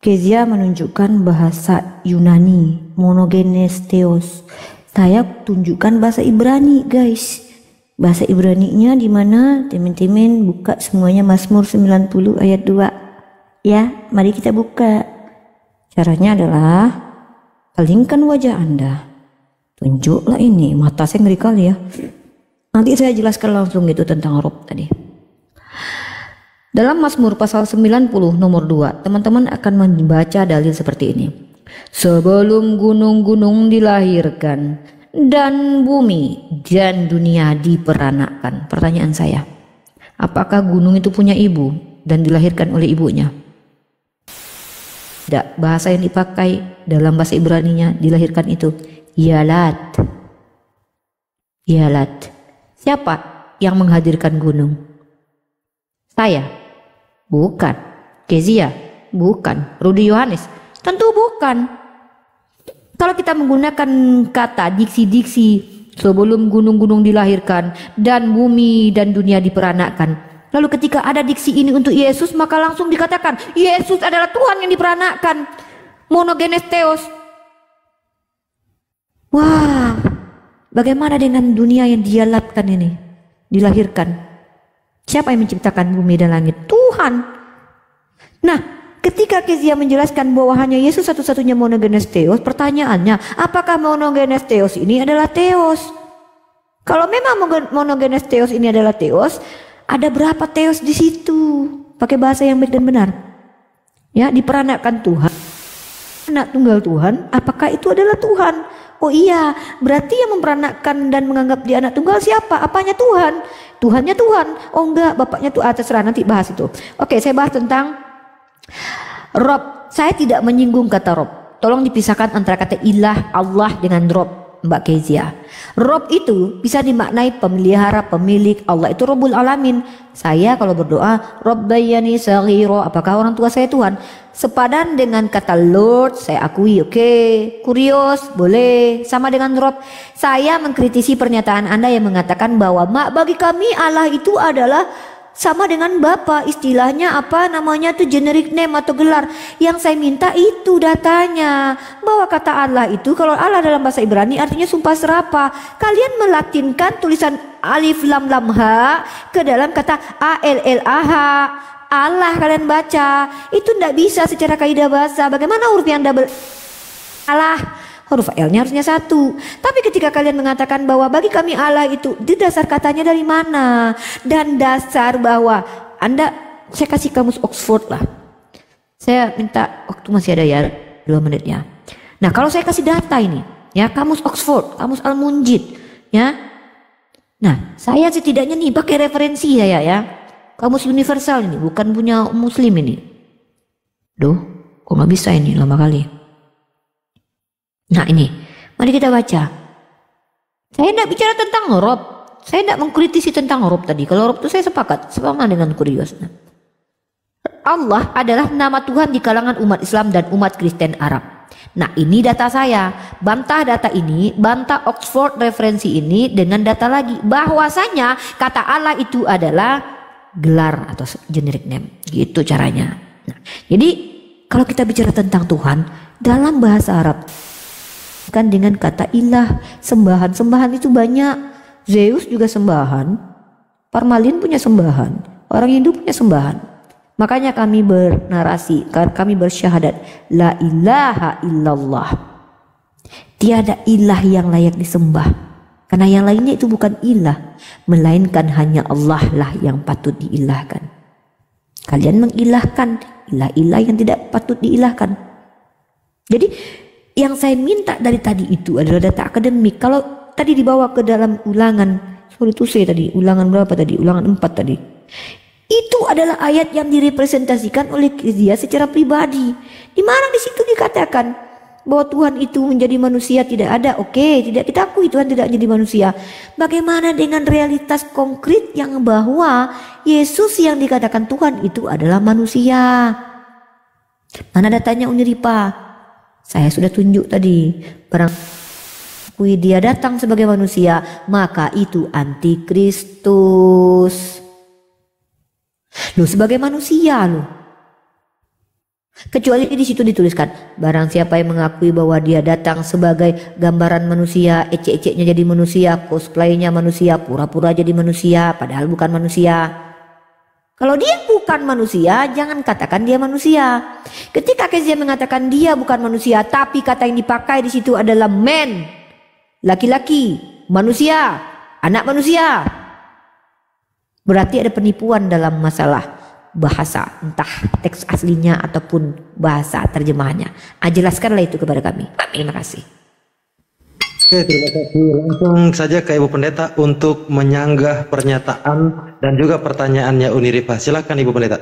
Kezia menunjukkan bahasa Yunani, monogenes theos. Saya tunjukkan bahasa Ibrani, guys. Bahasa Ibraninya di mana? Teman-teman buka semuanya Mazmur 90 ayat 2. Ya, mari kita buka. Caranya adalah palingkan wajah Anda. Tunjuklah ini, mata saya ngeri kali ya. Nanti saya jelaskan langsung itu tentang Rob tadi. Dalam Mazmur pasal 90 nomor 2, teman-teman akan membaca dalil seperti ini. Sebelum gunung-gunung dilahirkan dan bumi dan dunia diperanakan. Pertanyaan saya, Apakah gunung itu punya ibu dan dilahirkan oleh ibunya? Tidak, bahasa yang dipakai dalam bahasa Ibraninya dilahirkan itu Yalat. Yalat. Siapa yang menghadirkan gunung? Saya? Bukan. Kezia? Bukan. Rudi Yohanes? Tentu bukan. Kalau kita menggunakan kata diksi-diksi sebelum gunung-gunung dilahirkan dan bumi dan dunia diperanakkan, lalu ketika ada diksi ini untuk Yesus, maka langsung dikatakan Yesus adalah Tuhan yang diperanakkan. Monogenes Theos. Wah, bagaimana dengan dunia yang dialatkan ini, dilahirkan? Siapa yang menciptakan bumi dan langit? Tuhan. Nah, ketika Kezia menjelaskan bahwa hanya Yesus satu-satunya monogenes Theos, pertanyaannya, apakah monogenes Theos ini adalah Theos? Kalau memang monogenes Theos ini adalah Theos, ada berapa Theos di situ? Pakai bahasa yang baik dan benar. Ya, diperanakkan Tuhan, anak tunggal Tuhan, apakah itu adalah Tuhan? Oh iya, berarti yang memperanakkan dan menganggap dia anak tunggal siapa? Apanya Tuhan? Tuhannya Tuhan. Oh enggak, bapaknya tuh terserah, nanti bahas itu. Oke, saya bahas tentang Rob. Saya tidak menyinggung kata Rob. Tolong dipisahkan antara kata ilah, Allah dengan Rob, Mbak Kezia. Rob itu bisa dimaknai pemelihara, pemilik. Allah itu Rabbul Alamin. Saya kalau berdoa Rabbayani Saghiro, apakah orang tua saya Tuhan? Sepadan dengan kata Lord, saya akui, oke. Kurios, boleh. Sama dengan Rob. Saya mengkritisi pernyataan Anda yang mengatakan bahwa bagi kami Allah itu adalah sama dengan Bapa, istilahnya apa namanya tuh generic name atau gelar. Yang saya minta itu datanya, bahwa kata Allah itu kalau Allah dalam bahasa Ibrani artinya sumpah serapah. Kalian melatinkan tulisan alif lam lam ha ke dalam kata ALLAH. Allah kalian baca, itu tidak bisa secara kaidah bahasa. Bagaimana huruf yang double Allah? Huruf L-nya harusnya satu. Tapi ketika kalian mengatakan bahwa bagi kami Allah itu, di dasar katanya dari mana? Dan dasar bahwa Anda, saya kasih kamus Oxford lah. Saya minta waktu masih ada ya, 2 menitnya. Nah kalau saya kasih data ini, ya kamus Oxford, kamus Al-Munjid, ya. Nah saya setidaknya nih pakai referensi ya. Kamus universal ini, bukan punya muslim ini. Duh, kok nggak bisa ini, lama kali. Nah ini, mari kita baca. Saya tidak bicara tentang Rob. Saya tidak mengkritisi tentang Rob tadi. Kalau Rob itu saya sepakat, sama dengan Kurios. Allah adalah nama Tuhan di kalangan umat Islam dan umat Kristen Arab. Nah ini data saya. Bantah data ini, bantah Oxford referensi ini dengan data lagi. Bahwasanya kata Allah itu adalah gelar atau generic name, gitu caranya. Nah, jadi kalau kita bicara tentang Tuhan dalam bahasa Arab kan dengan kata ilah, sembahan. Sembahan itu banyak. Zeus juga sembahan, Parmalin punya sembahan, orang Hindu punya sembahan. Makanya kami bernarasi, kami bersyahadat la ilaha illallah, tiada ilah yang layak disembah. Karena yang lainnya itu bukan ilah, melainkan hanya Allah lah yang patut diilahkan. Kalian mengilahkan ilah-ilah yang tidak patut diilahkan. Jadi yang saya minta dari tadi itu adalah data akademik. Kalau tadi dibawa ke dalam ulangan, ulangan berapa tadi? Ulangan 4 tadi. Itu adalah ayat yang direpresentasikan oleh Kezia secara pribadi. Di mana di situ dikatakan bahwa Tuhan itu menjadi manusia tidak ada. Oke, tidak kita akui Tuhan tidak jadi manusia. Bagaimana dengan realitas konkret yang bahwa Yesus yang dikatakan Tuhan itu adalah manusia? Mana datanya Uniripa? Saya sudah tunjuk tadi. Barang akui dia datang sebagai manusia, maka itu antikristus. Loh, sebagai manusia loh. Kecuali di situ dituliskan, barang siapa yang mengakui bahwa dia datang sebagai gambaran manusia, ecek-eceknya jadi manusia, cosplaynya manusia, pura-pura jadi manusia, padahal bukan manusia. Kalau dia bukan manusia, jangan katakan dia manusia. Ketika Kezia mengatakan dia bukan manusia, tapi kata yang dipakai di situ adalah man, laki-laki, manusia, anak manusia, berarti ada penipuan dalam masalah bahasa, entah teks aslinya ataupun bahasa terjemahannya. Jelaskanlah itu kepada kami. Terima kasih. Oke, terima kasih. Langsung saja ke Ibu Pendeta untuk menyanggah pernyataan dan juga pertanyaannya Unirifa. Silakan Ibu Pendeta.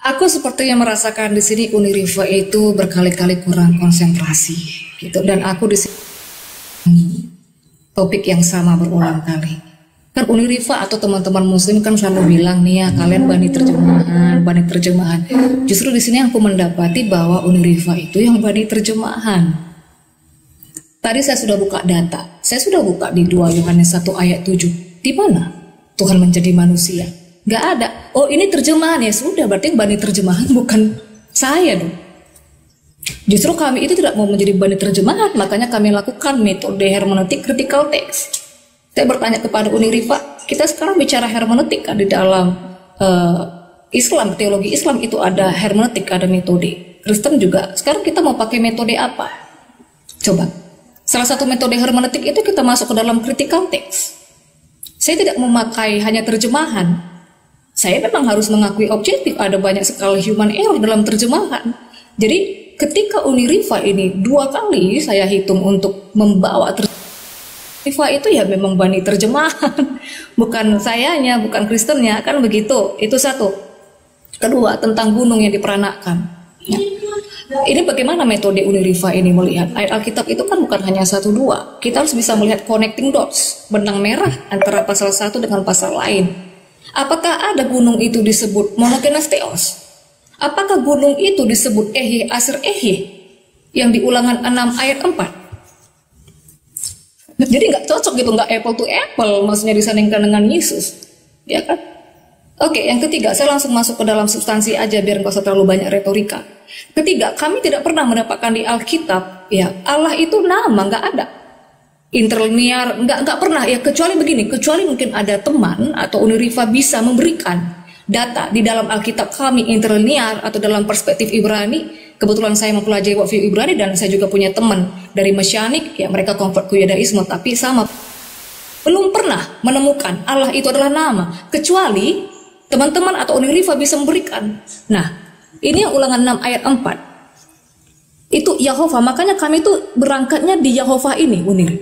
Aku sepertinya merasakan di sini Unirifa itu berkali-kali kurang konsentrasi, gitu. Dan aku di sini topik yang sama berulang kali. Kan Unirifa atau teman-teman Muslim kan selalu bilang nih ya, kalian bani terjemahan, bani terjemahan. Justru di sini aku mendapati bahwa Unirifa itu yang bani terjemahan. Tadi saya sudah buka data, saya sudah buka di 2 Yohanes 1 ayat 7. Di mana Tuhan menjadi manusia? Gak ada. Oh, ini terjemahan, ya sudah, berarti bani terjemahan bukan saya dong. Justru kami itu tidak mau menjadi bani terjemahan, makanya kami lakukan metode hermeneutik critical text. Saya bertanya kepada Unirifa, kita sekarang bicara hermeneutik kan di dalam Islam, teologi Islam itu ada hermeneutik, ada metode. Kristen juga, sekarang kita mau pakai metode apa? Coba. Salah satu metode hermeneutik itu kita masuk ke dalam critical text. Saya tidak memakai hanya terjemahan. Saya memang harus mengakui objektif, ada banyak sekali human error dalam terjemahan. Jadi ketika Unirifa ini 2 kali saya hitung untuk membawa Unirifa itu ya memang bani terjemahan. Bukan sayanya, bukan Kristennya, kan begitu. Itu satu. Kedua, tentang gunung yang diperanakan. Ya. Ini bagaimana metode Unirifa ini melihat ayat Alkitab itu kan bukan hanya 1-2. Kita harus bisa melihat connecting dots, benang merah antara pasal 1 dengan pasal lain. Apakah ada gunung itu disebut monogenes theos? Apakah gunung itu disebut Ehe Asir Ehe yang di Ulangan 6 ayat 4? Jadi nggak cocok gitu, nggak apple to apple, maksudnya disandingkan dengan Yesus, ya kan? Oke, yang ketiga, saya langsung masuk ke dalam substansi aja biar nggak usah terlalu banyak retorika. Ketiga, kami tidak pernah mendapatkan di Alkitab, ya Allah itu nama, nggak ada. Interlinear, nggak pernah, ya kecuali begini, kecuali mungkin ada teman atau Unirifa bisa memberikan data di dalam Alkitab kami interlinear atau dalam perspektif Ibrani. Kebetulan saya mempelajari worldview Ibrani dan saya juga punya teman dari Mesianik, ya mereka convert ke Yudaisme, tapi sama belum pernah menemukan Allah itu adalah nama, kecuali teman-teman atau Unirifa bisa memberikan. Nah, ini yang Ulangan 6 ayat 4. Itu Yahova, makanya kami itu berangkatnya di Yahova ini, Unir.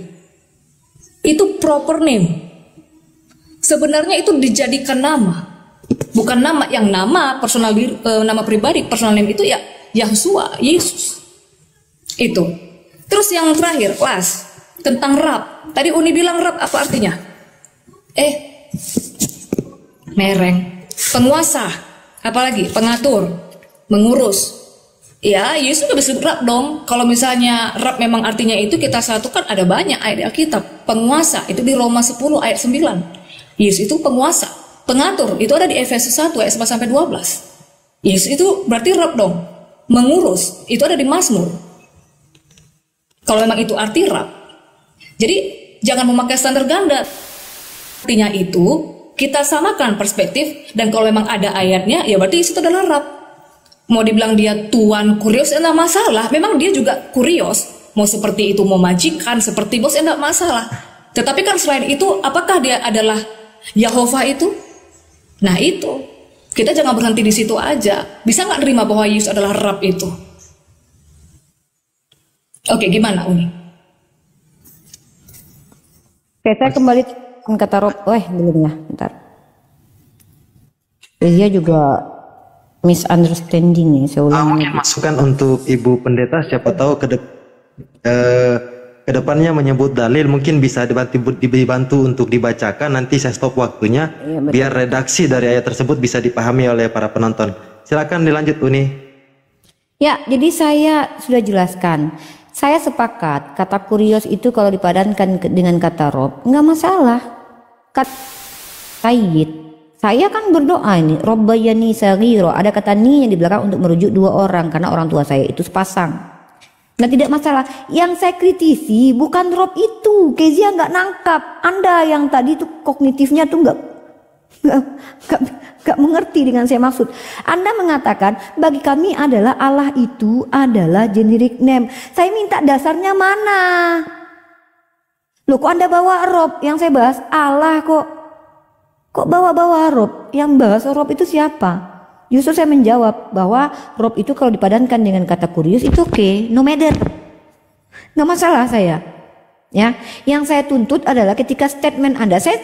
Itu proper name. Sebenarnya itu dijadikan nama. Bukan nama yang nama personal nama pribadi, personal name itu ya Yahusua, Yesus. Itu. Terus yang terakhir, last, tentang Rab. Tadi Uni bilang Rab apa artinya? Mereng. Penguasa, apalagi pengatur, mengurus. Ya, Yesus juga bisa Rab dong. Kalau misalnya Rab memang artinya itu, kita satukan ada banyak ayat di Alkitab. Penguasa itu di Roma 10 ayat 9. Yesus itu penguasa. Pengatur itu ada di Efesus 1 ayat 1 sampai 12. Yesus itu berarti Rab dong. Mengurus itu ada di Mazmur. Kalau memang itu arti Rab. Jadi jangan memakai standar ganda. Artinya itu kita samakan perspektif, dan kalau memang ada ayatnya, ya berarti itu adalah Rab. Mau dibilang dia Tuan Kurios, enggak masalah. Memang dia juga Kurios. Mau seperti itu, mau majikan, seperti bos, enggak masalah. Tetapi kan selain itu, apakah dia adalah Yahova itu? Nah itu, kita jangan berhenti di situ aja. Bisa nggak terima bahwa Yesus adalah Rab itu? Oke, gimana Uni? Oke, saya kembali kata Rob, belum ya, bentar. Dia juga misunderstanding ya, saya ulangi. Mungkin masukan untuk Ibu Pendeta, siapa tahu kedepannya menyebut dalil, mungkin bisa dibantu untuk dibacakan, nanti saya stop waktunya, ya, biar redaksi dari ayat tersebut bisa dipahami oleh para penonton. Silakan dilanjut Uni. Ya, jadi saya sudah jelaskan. Saya sepakat, kata kurios itu kalau dipadankan dengan kata Rob, nggak masalah. Kata Sayyid, saya kan berdoa ini, Robbayani Sagiro, ada kata ni yang di belakang untuk merujuk 2 orang, karena orang tua saya itu sepasang. Nah tidak masalah, yang saya kritisi bukan Rob itu, Kezia nggak nangkap. Anda yang tadi tuh kognitifnya tuh nggak mengerti dengan saya maksud. Anda mengatakan bagi kami adalah Allah itu adalah generic name. Saya minta dasarnya mana? Loh kok Anda bawa Rob? Yang saya bahas Allah kok. Kok bawa-bawa Rob? Yang bahas Rob itu siapa? Justru saya menjawab bahwa Rob itu kalau dipadankan dengan kata kurios itu oke, no matter. Nggak masalah saya. Ya, yang saya tuntut adalah ketika statement Anda, saya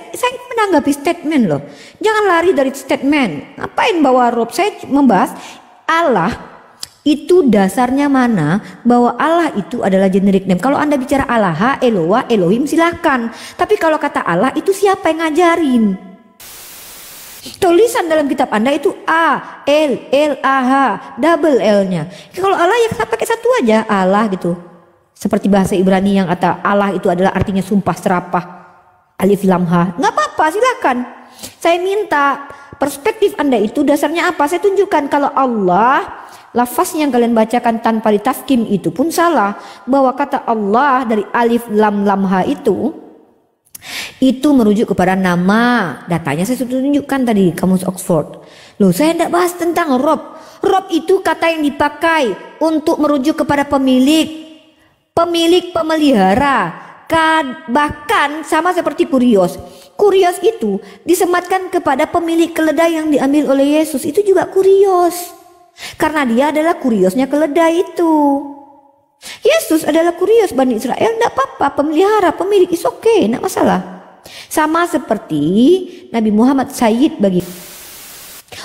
menanggapi statement loh. Jangan lari dari statement. Ngapain bawa rob? Saya membahas Allah itu dasarnya mana, bahwa Allah itu adalah generic name. Kalau Anda bicara Allah, Eloah, Elohim silahkan. Tapi kalau kata Allah itu siapa yang ngajarin? Tulisan dalam kitab Anda itu A, L, L, A, H, double L-nya. Kalau Allah ya pakai satu aja, Allah gitu. Seperti bahasa Ibrani yang kata Allah itu adalah artinya sumpah serapah, alif lam ha. Nggak apa-apa, silakan. Saya minta perspektif Anda itu dasarnya apa? Saya tunjukkan kalau Allah, lafaz yang kalian bacakan tanpa ditafkim itu pun salah. Bahwa kata Allah dari alif lam lam ha itu merujuk kepada nama. Datanya saya sudah tunjukkan tadi, Kamus Oxford. Loh, saya tidak bahas tentang Rob. Rob itu kata yang dipakai untuk merujuk kepada pemilik, pemelihara, bahkan sama seperti Kurios. Kurios itu disematkan kepada pemilik keledai yang diambil oleh Yesus, itu juga Kurios. Karena dia adalah Kuriosnya keledai itu. Yesus adalah Kurios Bani Israel, tidak apa-apa, pemelihara, pemilik, is okay, tidak masalah. Sama seperti Nabi Muhammad Sayyid bagi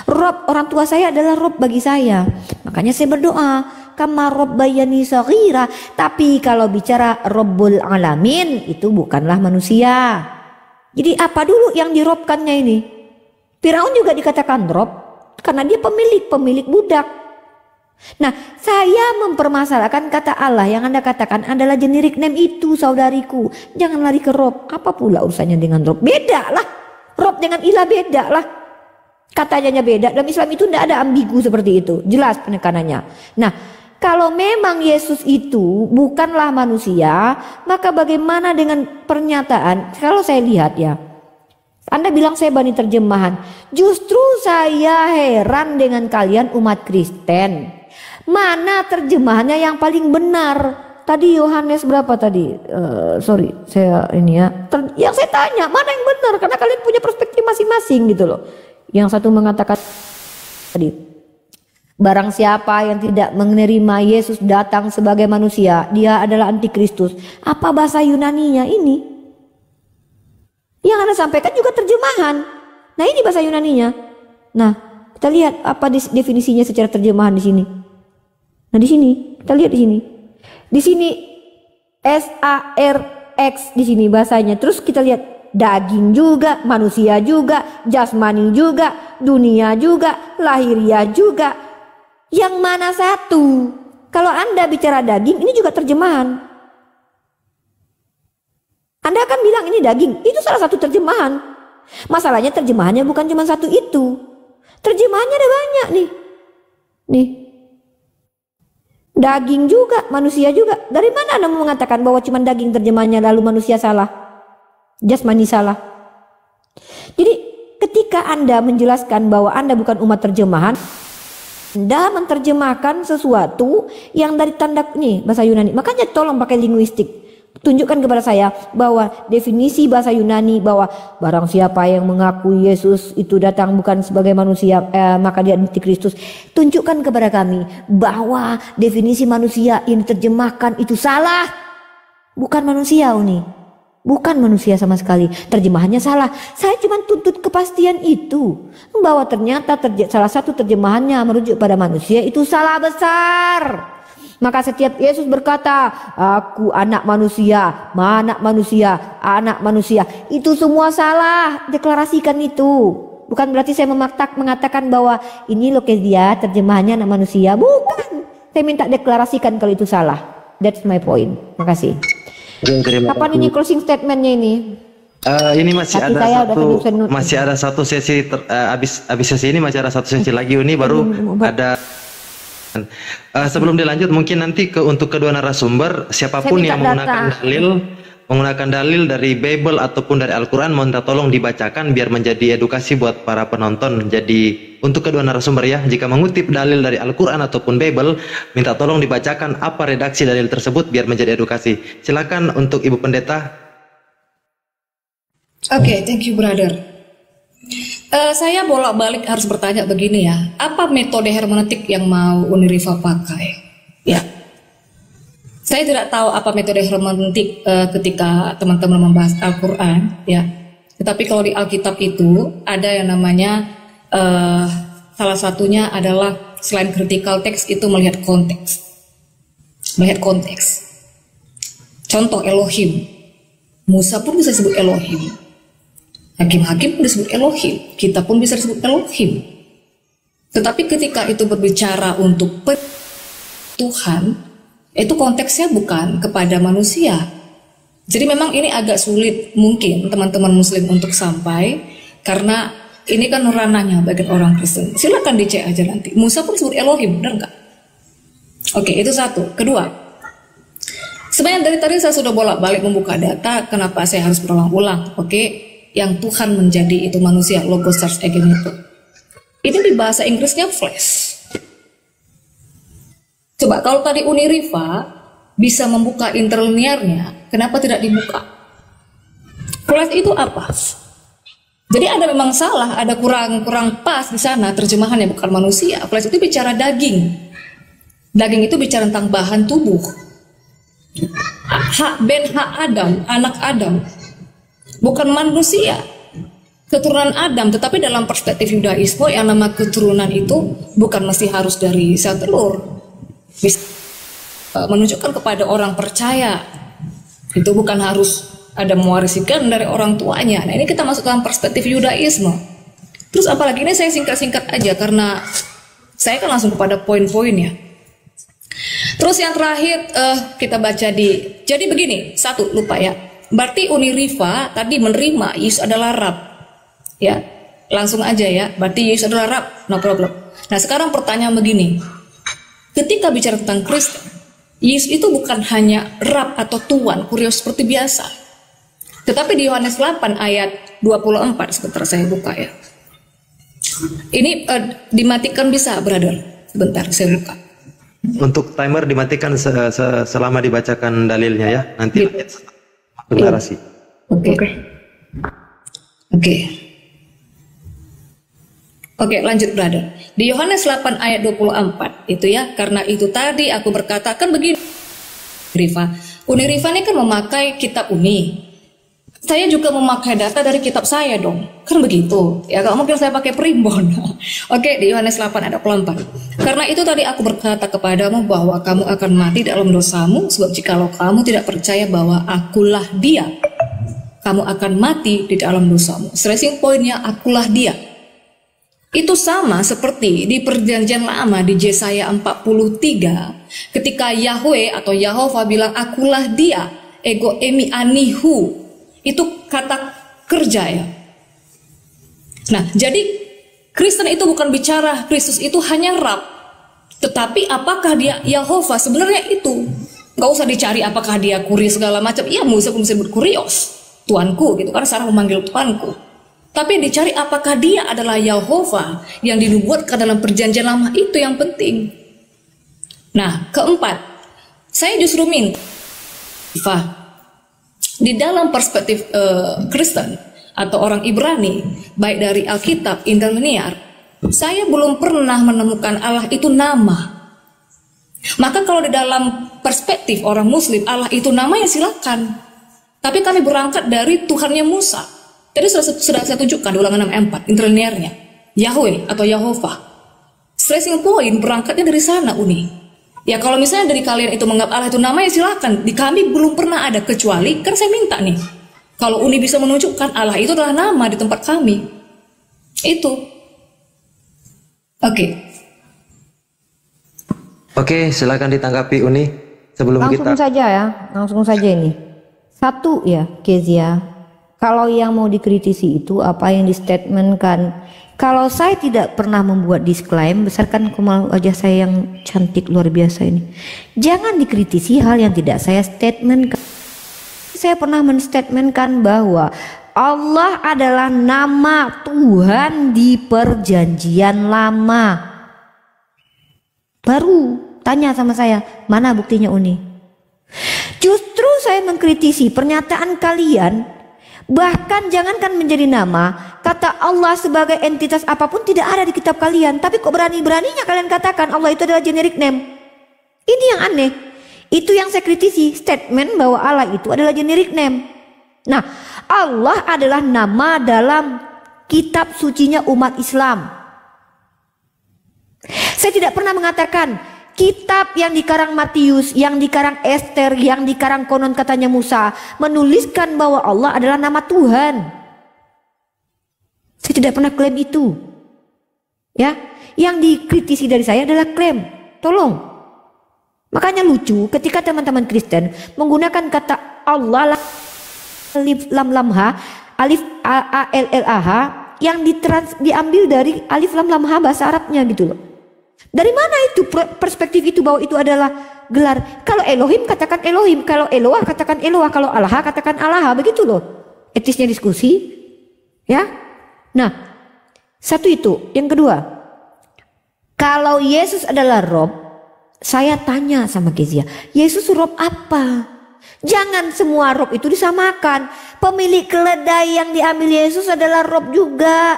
Rob, orang tua saya adalah Rob bagi saya. Makanya saya berdoa, kama robbayani shaghira. Tapi kalau bicara Rabbul Alamin itu bukanlah manusia. Jadi apa dulu yang dirobkannya ini? Firaun juga dikatakan Rob karena dia pemilik budak. Nah, saya mempermasalahkan kata Allah yang Anda katakan adalah generic name itu, saudariku. Jangan lari ke Rob. Apa pula urusannya dengan Rob? Beda lah. Rob dengan ilah beda lah. Katanya beda. Dalam Islam itu tidak ada ambigu seperti itu. Jelas penekanannya. Nah, kalau memang Yesus itu bukanlah manusia, maka bagaimana dengan pernyataan? Kalau saya lihat ya, Anda bilang saya bani terjemahan. Justru saya heran dengan kalian umat Kristen. Mana terjemahannya yang paling benar? Tadi Yohanes berapa tadi? Sorry, saya ini ya. Yang saya tanya mana yang benar? Karena kalian punya perspektif masing-masing gitu loh. Yang satu mengatakan tadi, barang siapa yang tidak menerima Yesus datang sebagai manusia, dia adalah antikristus. Apa bahasa Yunaninya ini? Yang Anda sampaikan juga terjemahan. Nah, ini bahasa Yunaninya. Nah, kita lihat apa definisinya secara terjemahan di sini. Nah, di sini kita lihat di sini. Di sini SARX di sini bahasanya. Terus kita lihat daging juga, manusia juga, jasmani juga, dunia juga, lahiriah juga. Yang mana satu? Kalau Anda bicara daging, ini juga terjemahan. Anda akan bilang ini daging, itu salah satu terjemahan. Masalahnya terjemahannya bukan cuma satu itu. Terjemahannya ada banyak nih. Nih. Daging juga, manusia juga. Dari mana Anda mau mengatakan bahwa cuma daging terjemahannya lalu manusia salah? Jasmani salah. Jadi ketika Anda menjelaskan bahwa Anda bukan umat terjemahan, Anda menerjemahkan sesuatu yang dari tanda nih bahasa Yunani. Makanya tolong pakai linguistik. Tunjukkan kepada saya bahwa definisi bahasa Yunani bahwa barang siapa yang mengakui Yesus itu datang bukan sebagai manusia, maka dia antikristus. Tunjukkan kepada kami bahwa definisi manusia yang diterjemahkan itu salah. Bukan manusia ini. Bukan manusia sama sekali. Terjemahannya salah. Saya cuma tuntut kepastian itu. Bahwa ternyata salah satu terjemahannya merujuk pada manusia itu salah besar. Maka setiap Yesus berkata, aku anak manusia, anak manusia. Itu semua salah, deklarasikan itu. Bukan berarti saya mengatakan bahwa ini loh dia terjemahannya anak manusia. Bukan, saya minta deklarasikan kalau itu salah. That's my point. Makasih. Kapan ini closing statementnya ini? Ini masih ada satu sesi habis sesi ini masih ada satu sesi lagi ini baru ada. Sebelum dilanjut mungkin nanti untuk kedua narasumber siapapun yang menggunakan dalil dari Bible ataupun dari Al-Quran minta tolong dibacakan biar menjadi edukasi buat para penonton. Jadi untuk kedua narasumber ya, jika mengutip dalil dari Al-Quran ataupun Bible minta tolong dibacakan apa redaksi dalil tersebut biar menjadi edukasi. Silakan untuk Ibu Pendeta. Oke, thank you brother. Saya bolak-balik harus bertanya begini ya, apa metode hermeneutik yang mau Uniriva pakai? Ya, Saya tidak tahu apa metode hermeneutik ketika teman-teman membahas Al-Quran, ya. Tetapi kalau di Alkitab itu ada yang namanya salah satunya adalah selain critical text itu melihat konteks. Melihat konteks. Contoh Elohim. Musa pun bisa disebut Elohim. Hakim-hakim pun disebut Elohim. Kita pun bisa disebut Elohim. Tetapi ketika itu berbicara untuk Tuhan, itu konteksnya bukan kepada manusia. Jadi memang ini agak sulit mungkin teman-teman muslim untuk sampai, karena ini kan ranahnya bagian orang Kristen. Silakan dicek aja nanti. Musa pun disebut Elohim, benar nggak? Oke, itu satu. Kedua, sebenarnya dari tadi saya sudah bolak-balik membuka data, kenapa saya harus berulang-ulang. Oke, yang Tuhan menjadi itu manusia, logos search again itu. Ini di bahasa Inggrisnya flesh. Coba kalau tadi Uniriva bisa membuka interlinearnya, kenapa tidak dibuka? Flesh itu apa? Jadi ada memang salah, ada kurang pas di sana terjemahannya, bukan manusia. Flesh itu bicara daging. Daging itu bicara tentang bahan tubuh. Ben Adam, anak Adam, bukan manusia, keturunan Adam. Tetapi dalam perspektif Yudaisme yang nama keturunan itu bukan mesti harus dari sel telur. Bisa menunjukkan kepada orang percaya, itu bukan harus ada mewarisikan dari orang tuanya. Nah, ini kita masuk dalam perspektif Yudaisme. Terus apalagi ini saya singkat-singkat aja karena saya kan langsung kepada poin-poinnya. Terus yang terakhir kita baca jadi begini, satu lupa ya. Berarti Uniriva tadi menerima Yesus adalah Rab. Ya, langsung aja ya. Berarti Yesus adalah Rab, no problem. Nah, sekarang pertanyaan begini. Ketika bicara tentang Kristen, Yesus itu bukan hanya Rab atau Tuan, kurios seperti biasa. Tetapi di Yohanes 8 ayat 24, sebentar saya buka ya. Ini dimatikan bisa, brother? Sebentar, saya buka. Untuk timer dimatikan selama dibacakan dalilnya ya. Nanti masuk narasi. Oke, lanjut brother. Di Yohanes 8 ayat 24 itu ya, karena itu tadi aku berkata kan begini. Uniriva ini kan memakai kitab Uni. Saya juga memakai data dari kitab saya dong. Kan begitu. Ya kalau mungkin saya pakai primbon. Oke, di Yohanes 8 ayat 24. Karena itu tadi aku berkata kepadamu bahwa kamu akan mati dalam dosamu, sebab jikalau kamu tidak percaya bahwa akulah Dia, kamu akan mati di dalam dosamu. Stressing pointnya akulah Dia. Itu sama seperti di perjanjian lama di Yesaya 43 ketika Yahweh atau Yahova bilang akulah Dia, ego emi anihu, itu kata kerja ya. Nah, jadi Kristen itu bukan bicara Kristus itu hanya Rab, tetapi apakah Dia Yahova? Sebenarnya itu nggak usah dicari apakah Dia kuri segala macam. Iya, Musa pun disebut kurios, Tuanku gitu, karena Sarah memanggil Tuanku. Tapi yang dicari apakah Dia adalah Yahova yang dinubuatkan dalam perjanjian lama, itu yang penting. Nah, keempat, saya justru minta di dalam perspektif Kristen atau orang Ibrani, baik dari Alkitab, interlinear, saya belum pernah menemukan Allah itu nama. Maka kalau di dalam perspektif orang Muslim Allah itu nama, ya silakan. Tapi kami berangkat dari Tuhannya Musa. Tadi sudah saya tunjukkan di Ulangan 6:4 interlinearnya, Yahweh atau Yahova. Stressing point berangkatnya dari sana Uni. Ya kalau misalnya dari kalian itu menganggap Allah itu nama, ya silakan. Di kami belum pernah ada, kecuali kan saya minta nih, kalau Uni bisa menunjukkan Allah itu adalah nama di tempat kami. Itu. Oke, silakan ditanggapi Uni sebelum langsung saja ya, langsung saja ini. Satu ya, Kezia. Kalau yang mau dikritisi itu apa yang distatementkan. Kalau saya tidak pernah membuat disclaim, besarkan kemal wajah saya yang cantik luar biasa ini. Jangan dikritisi hal yang tidak saya statementkan. Saya pernah menstatementkan bahwa Allah adalah nama Tuhan di perjanjian lama. Baru tanya sama saya, mana buktinya Uni? Justru saya mengkritisi pernyataan kalian. Bahkan jangankan menjadi nama, kata Allah sebagai entitas apapun tidak ada di kitab kalian. Tapi kok berani-beraninya kalian katakan Allah itu adalah generic name. Ini yang aneh. Itu yang saya kritisi, statement bahwa Allah itu adalah generic name. Nah, Allah adalah nama dalam kitab sucinya umat Islam. Saya tidak pernah mengatakan kitab yang dikarang Matius, yang dikarang Esther, yang dikarang konon katanya Musa menuliskan bahwa Allah adalah nama Tuhan. Saya tidak pernah klaim itu. Ya, yang dikritisi dari saya adalah klaim. Tolong. Makanya lucu ketika teman-teman Kristen menggunakan kata Allah alif lam lam ha, alif a l l a h yang diambil dari alif lam lam ha bahasa Arabnya gitu loh. Dari mana itu perspektif itu bahwa itu adalah gelar? Kalau Elohim katakan Elohim, kalau Eloah katakan Eloah, kalau Allah katakan Allah, begitu loh. Etisnya diskusi, ya. Nah, satu itu. Yang kedua, kalau Yesus adalah Rob, saya tanya sama Kezia, Yesus Rob apa? Jangan semua Rob itu disamakan. Pemilik keledai yang diambil Yesus adalah Rob juga,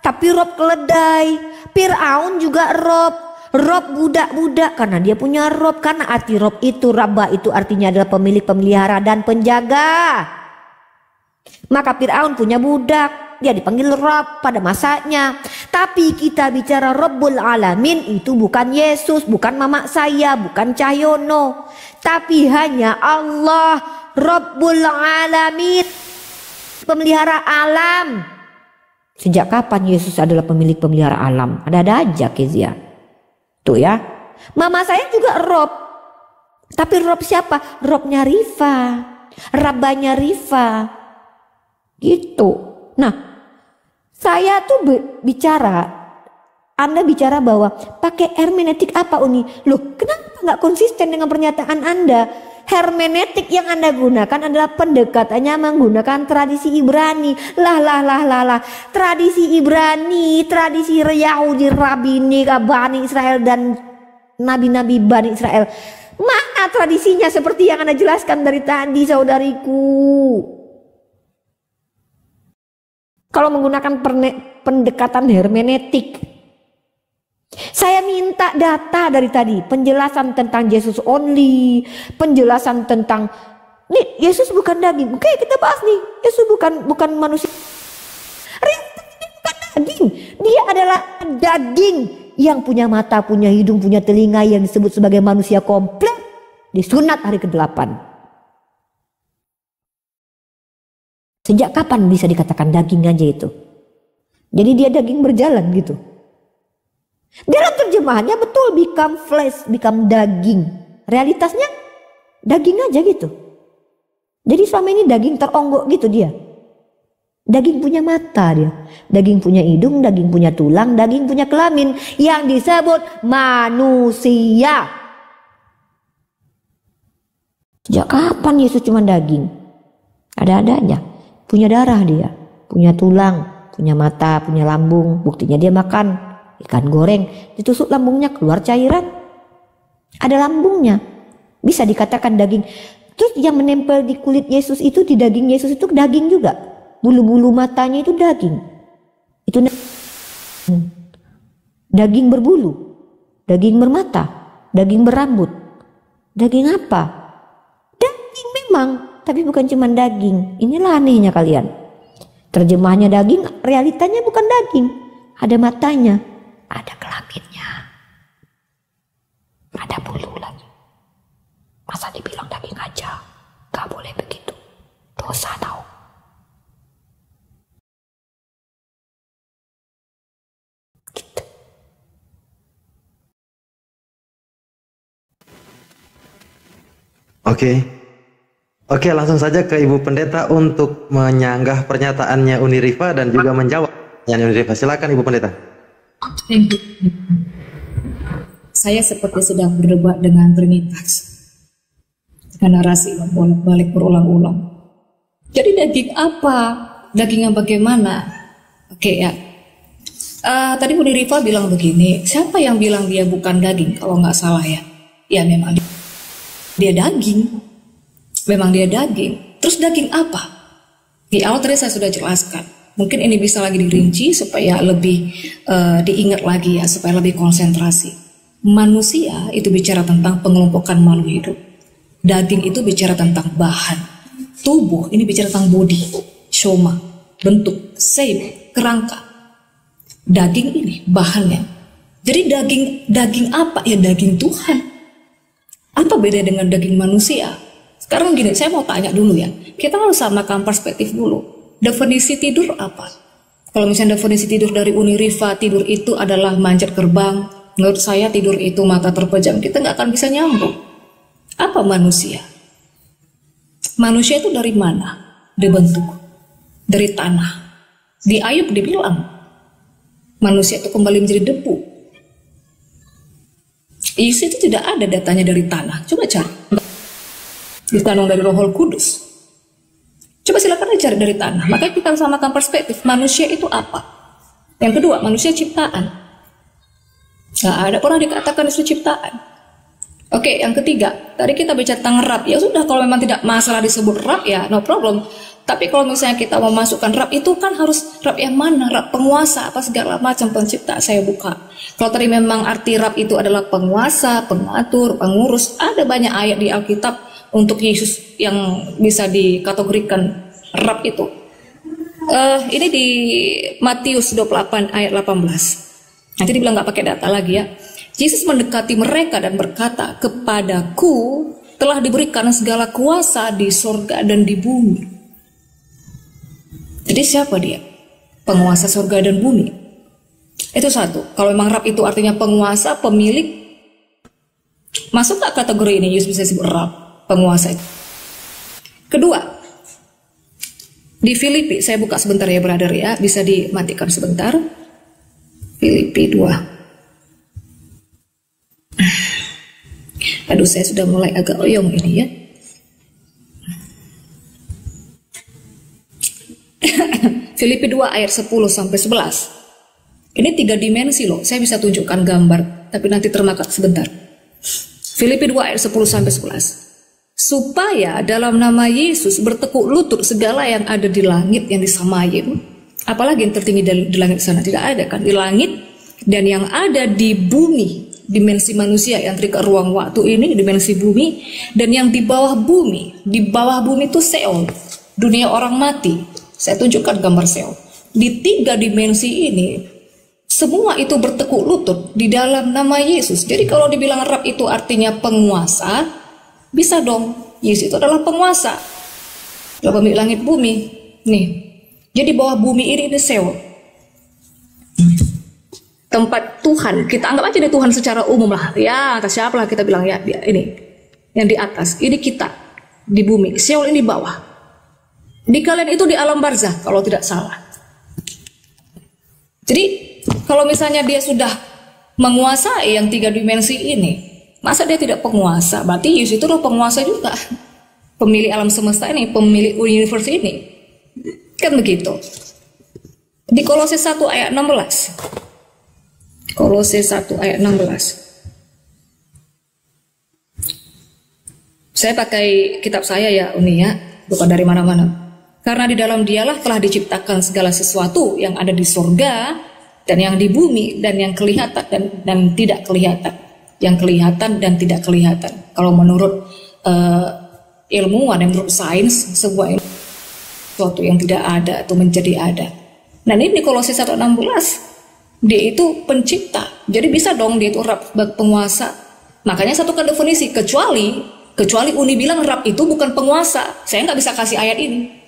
tapi Rob keledai. Fir'aun juga Rob. Rob budak-budak karena dia punya Rob. Karena arti Rob itu, Rabba itu artinya adalah pemilik, pemelihara dan penjaga. Maka Fir'aun punya budak, dia dipanggil Rob pada masanya. Tapi kita bicara Rabbul Alamin, itu bukan Yesus, bukan mama saya, bukan Cahyono, tapi hanya Allah Rabbul Alamin, pemelihara alam. Sejak kapan Yesus adalah pemilik pemelihara alam? Ada-ada aja Kezia. Tuh ya, mama saya juga Rob. Tapi Rob siapa? Robnya Rifa, Rabbanya Rifa. Gitu. Nah, saya tuh bicara, Anda bicara bahwa pakai hermeneutik apa Uni? Loh, kenapa nggak konsisten dengan pernyataan Anda? Hermeneutik yang Anda gunakan adalah pendekatannya menggunakan tradisi Ibrani. Lah. Tradisi Ibrani, tradisi Yahudi, Rabbinik, Bani Israel dan nabi-nabi Bani Israel. Mana tradisinya seperti yang Anda jelaskan dari tadi, saudariku? Kalau menggunakan pendekatan hermeneutik, saya minta data dari tadi, penjelasan tentang Yesus only, penjelasan tentang nih Yesus bukan daging. Oke, kita bahas nih, Yesus bukan manusia. Ini bukan daging, dia adalah daging yang punya mata, punya hidung, punya telinga, yang disebut sebagai manusia komplit, disunat hari ke-8. Sejak kapan bisa dikatakan daging aja itu? Jadi dia daging berjalan gitu. Dalam terjemahannya betul, become flesh, become daging. Realitasnya daging aja gitu. Jadi selama ini daging teronggok gitu dia. Daging punya mata dia. Daging punya hidung, daging punya tulang, daging punya kelamin. Yang disebut manusia. Sejak kapan Yesus cuma daging? Ada-adanya. Punya darah dia, punya tulang, punya mata, punya lambung. Buktinya dia makan ikan goreng, ditusuk lambungnya keluar cairan. Ada lambungnya, bisa dikatakan daging. Terus yang menempel di kulit Yesus itu, di daging Yesus itu daging juga. Bulu-bulu matanya itu daging. Itu daging berbulu, daging bermata, daging berambut. Daging apa? Daging memang, tapi bukan cuma daging. Inilah anehnya kalian. Terjemahnya daging, realitanya bukan daging. Ada matanya, ada kelaminnya, ada bulu lagi. Masa dibilang daging aja? Gak boleh begitu. Dosa tau. Gitu. Oke, langsung saja ke Ibu Pendeta untuk menyanggah pernyataannya Uni Rifa dan juga menjawab pertanyaan Uni Rifa. Silakan Ibu Pendeta. Saya seperti sedang berdebat dengan Trinitas. Dengan narasi yang bolak-balik berulang-ulang. Jadi daging apa? Daging yang bagaimana? Oke ya. Tadi Uni Rifa bilang begini. Siapa yang bilang dia bukan daging? Kalau nggak salah ya. Ya memang dia daging. Memang dia daging. Terus daging apa? Di awal tadi saya sudah jelaskan. Mungkin ini bisa lagi dirinci supaya lebih diingat lagi ya, supaya lebih konsentrasi. Manusia itu bicara tentang pengelompokan makhluk hidup. Daging itu bicara tentang bahan. Tubuh ini bicara tentang body, soma, bentuk, shape, kerangka. Daging ini bahannya. Jadi daging apa? Ya daging Tuhan. Apa beda dengan daging manusia? Sekarang gini, saya mau tanya dulu ya. Kita harus samakan perspektif dulu. Definisi tidur apa? Kalau misalnya definisi tidur dari Uniriva, tidur itu adalah manjat gerbang. Menurut saya tidur itu mata terpejam. Kita nggak akan bisa nyambung. Apa manusia? Manusia itu dari mana dibentuk? Dari tanah. Di Ayub dibilang, manusia itu kembali menjadi debu. Yesus itu tidak ada datanya dari tanah. Coba cari. Ditanung dari Roh Kudus. Coba silakan cari dari tanah. Maka kita samakan perspektif. Manusia itu apa? Yang kedua, manusia ciptaan. Nggak ada pernah dikatakan itu ciptaan. Oke, yang ketiga, tadi kita bicara tentang rab. Ya sudah, kalau memang tidak masalah disebut rab ya no problem. Tapi kalau misalnya kita mau masukkan rab, itu kan harus rab yang mana? Rab penguasa, apa segala macam pencipta. Saya buka. Kalau tadi memang arti rab itu adalah penguasa, pengatur, pengurus, ada banyak ayat di Alkitab untuk Yesus yang bisa dikategorikan rab itu. Ini di Matius 28 ayat 18. Nanti dibilang nggak pakai data lagi ya. Yesus mendekati mereka dan berkata, "Kepadaku telah diberikan segala kuasa di sorga dan di bumi." Jadi siapa dia? Penguasa sorga dan bumi. Itu satu. Kalau memang rab itu artinya penguasa, pemilik, masuk gak kategori ini Yesus bisa disebut rab, penguasa itu? Kedua, di Filipi, saya buka sebentar ya brother ya, bisa dimatikan sebentar. Filipi 2. Aduh, saya sudah mulai agak oyong ini ya. Filipi 2 ayat 10 sampai 11. Ini 3 dimensi loh. Saya bisa tunjukkan gambar, tapi nanti termakan sebentar. Filipi 2 ayat 10 sampai 11. Supaya dalam nama Yesus bertekuk lutut segala yang ada di langit, yang di samayim. Apalagi yang tertinggi di langit sana? Tidak ada kan? Di langit dan yang ada di bumi, dimensi manusia yang terikat ruang waktu ini, dimensi bumi, dan yang di bawah bumi. Di bawah bumi itu Seol, dunia orang mati. Saya tunjukkan gambar Seol. Di 3 dimensi ini, semua itu bertekuk lutut di dalam nama Yesus. Jadi kalau dibilang rab itu artinya penguasa, bisa dong. Yesus itu adalah penguasa. Dalam pemilik langit bumi. Nih. Jadi bawah bumi ini Seol. Tempat Tuhan. Kita anggap aja ini Tuhan secara umum lah. Ya, atas siapa lah kita bilang ya ini. Yang di atas. Ini kita. Di bumi. Seol ini bawah. Di kalian itu di alam barzah kalau tidak salah. Jadi kalau misalnya dia sudah menguasai yang 3 dimensi ini, masa dia tidak penguasa? Berarti Yesus itu adalah penguasa juga. Pemilik alam semesta ini, pemilik universe ini. Kan begitu. Di Kolose 1 ayat 16. Kolose 1 ayat 16. Saya pakai kitab saya ya Uni ya, bukan dari mana-mana. Karena di dalam dialah telah diciptakan segala sesuatu yang ada di surga dan yang di bumi dan yang kelihatan dan tidak kelihatan. Yang kelihatan dan tidak kelihatan. Kalau menurut ilmuwan, menurut sains, sebuah sesuatu yang tidak ada atau menjadi ada. Nah ini di Kolose 1:16, dia itu pencipta. Jadi bisa dong dia itu rab penguasa. Makanya satukan definisi, kecuali Uni bilang rab itu bukan penguasa. Saya nggak bisa kasih ayat ini.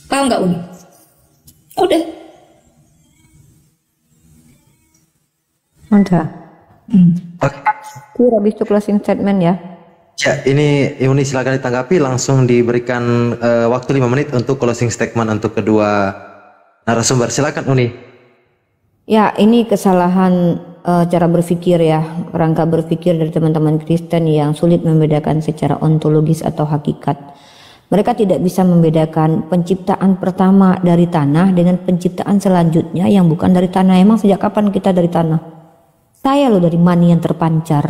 Paham nggak Uni? Udah. Udah. Oke. Kira habis itu closing statement ya. Ya, ini Uni silakan ditanggapi, langsung diberikan waktu 5 menit untuk closing statement untuk kedua narasumber. Silakan Uni. Ya, ini kesalahan cara berpikir ya, rangka berpikir dari teman-teman Kristen yang sulit membedakan secara ontologis atau hakikat. Mereka tidak bisa membedakan penciptaan pertama dari tanah dengan penciptaan selanjutnya yang bukan dari tanah. Emang sejak kapan kita dari tanah? Saya loh dari mani yang terpancar.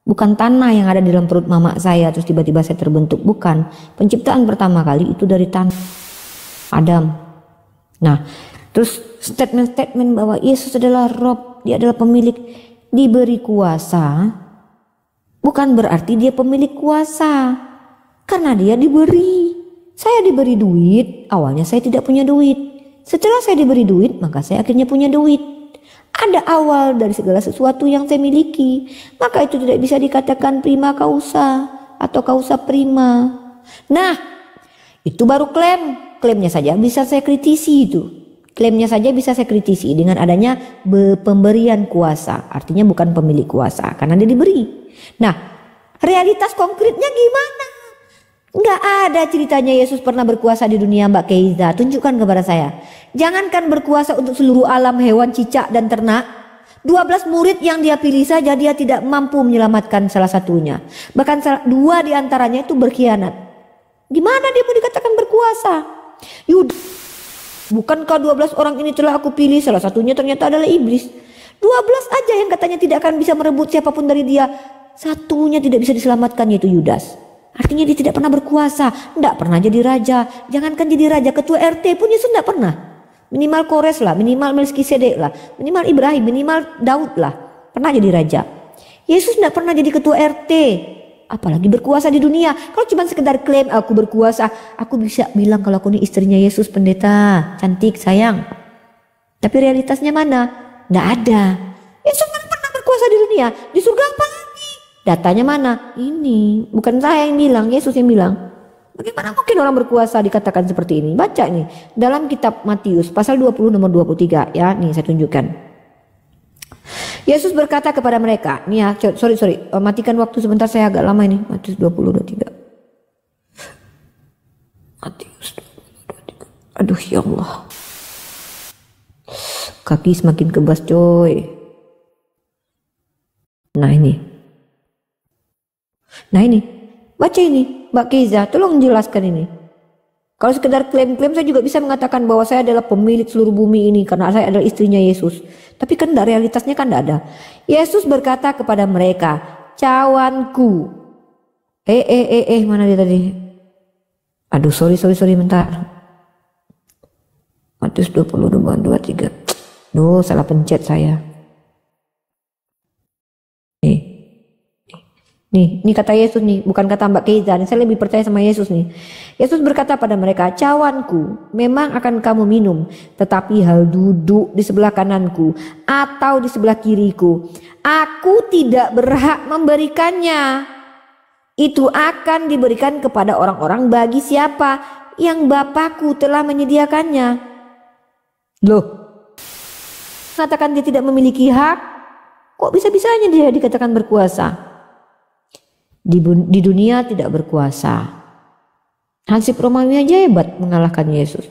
Bukan tanah yang ada di dalam perut mama saya terus tiba-tiba saya terbentuk. Bukan. Penciptaan pertama kali itu dari tanah. Adam. Nah, terus statement-statement bahwa Yesus adalah Rob, dia adalah pemilik, diberi kuasa. bukan berarti dia pemilik kuasa. Karena dia diberi. Saya diberi duit, awalnya saya tidak punya duit. Setelah saya diberi duit, maka saya akhirnya punya duit. Ada awal dari segala sesuatu yang saya miliki. Maka itu tidak bisa dikatakan prima causa atau causa prima. Nah, itu baru klaim. Klaimnya saja bisa saya kritisi itu. Klaimnya saja bisa saya kritisi dengan adanya pemberian kuasa. Artinya bukan pemilik kuasa karena dia diberi. Nah, realitas konkretnya gimana? Enggak ada ceritanya Yesus pernah berkuasa di dunia, Mbak Keiza. Tunjukkan kepada saya. Jangankan berkuasa untuk seluruh alam hewan, cicak dan ternak. 12 murid yang dia pilih saja dia tidak mampu menyelamatkan salah satunya. Bahkan 2 di antaranya itu berkhianat. Gimana dia mau dikatakan berkuasa? Yudas, bukankah 12 orang ini telah aku pilih, salah satunya ternyata adalah iblis. 12 aja yang katanya tidak akan bisa merebut siapapun dari dia. Satunya tidak bisa diselamatkan, yaitu Yudas. Artinya dia tidak pernah berkuasa, tidak pernah jadi raja. Jangankan jadi raja, ketua RT pun Yesus tidak pernah. Minimal Kores lah, minimal Melkisedek lah, minimal Ibrahim, minimal Daud lah. Pernah jadi raja. Yesus tidak pernah jadi ketua RT. Apalagi berkuasa di dunia. Kalau cuma sekedar klaim aku berkuasa, aku bisa bilang kalau aku ini istrinya Yesus, pendeta, cantik, sayang. Tapi realitasnya mana? Tidak ada. Yesus kan pernah berkuasa di dunia. Di surga apa lagi? Datanya mana? Ini. Bukan saya yang bilang, Yesus yang bilang. Bagaimana mungkin orang berkuasa dikatakan seperti ini? Baca nih. Dalam kitab Matius pasal 20 nomor 23. Ya, nih saya tunjukkan. Yesus berkata kepada mereka. Nih ya, sorry. Matikan waktu sebentar, saya agak lama ini. Matius 20, 23. Matius 20, 23. Aduh ya Allah. Kaki semakin kebas coy. Nah ini, baca ini Mbak Keiza, tolong jelaskan ini. Kalau sekedar klaim-klaim saya juga bisa mengatakan bahwa saya adalah pemilik seluruh bumi ini karena saya adalah istrinya Yesus. Tapi kan realitasnya kan tidak ada. Yesus berkata kepada mereka, cawanku. Mana dia tadi? Aduh sorry bentar. Matius 20, 23. Duh salah pencet saya. Nih kata Yesus nih, bukan kata Mbak Keiza. Saya lebih percaya sama Yesus nih. Yesus berkata pada mereka, cawanku memang akan kamu minum, tetapi hal duduk di sebelah kananku atau di sebelah kiriku, aku tidak berhak memberikannya. Itu akan diberikan kepada orang-orang bagi siapa yang Bapakku telah menyediakannya. Loh, katakan dia tidak memiliki hak, kok bisa-bisanya dia dikatakan berkuasa? Di dunia tidak berkuasa. Hansip Romawi aja hebat mengalahkan Yesus.